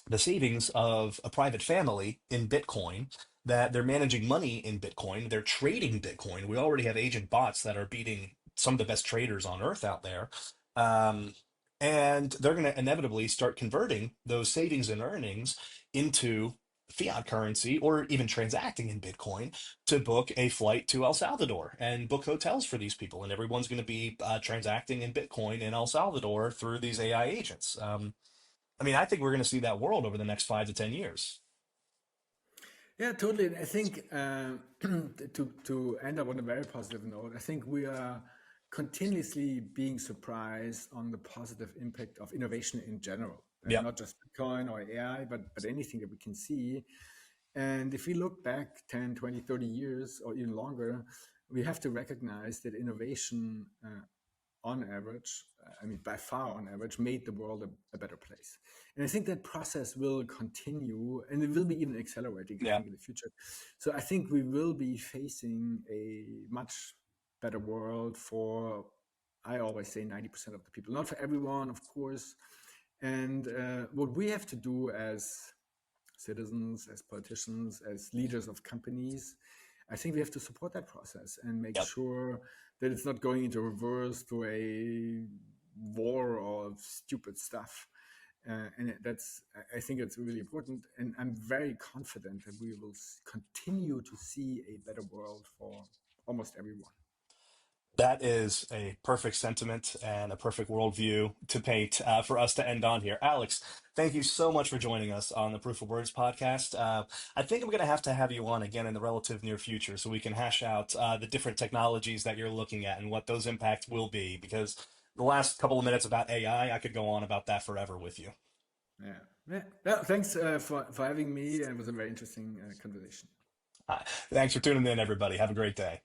the savings of a private family in Bitcoin, that they're managing money in Bitcoin, they're trading Bitcoin. We already have agent bots that are beating some of the best traders on earth out there. Um, and they're going to inevitably start converting those savings and earnings into fiat currency, or even transacting in Bitcoin to book a flight to El Salvador and book hotels for these people. And everyone's going to be transacting in Bitcoin in El Salvador through these AI agents. I mean, I think we're going to see that world over the next 5 to 10 years. Yeah, totally. And I think to end up on a very positive note, I think we are continuously being surprised on the positive impact of innovation in general, Yep. not just Bitcoin or AI, but anything that we can see. And if we look back 10, 20, 30 years or even longer, we have to recognize that innovation on average, I mean, by far on average, made the world a better place. And I think that process will continue and it will be even accelerating, I Yeah. think, in the future. So I think we will be facing a much better world for, I always say, 90% of the people, not for everyone, of course. And what we have to do as citizens, as politicians, as leaders of companies, I think we have to support that process and make Yep. sure that it's not going into reverse to a war or stupid stuff. And that's, I think it's really important. And I'm very confident that we will continue to see a better world for almost everyone. That is a perfect sentiment and a perfect worldview to paint for us to end on here. Alex, thank you so much for joining us on the Proof of Words podcast. I think I'm going to have you on again in the relative near future so we can hash out the different technologies that you're looking at and what those impacts will be. Because the last couple of minutes about AI, I could go on about that forever with you. Yeah. Yeah. Well, thanks for having me. It was a very interesting conversation. Thanks for tuning in, everybody. Have a great day.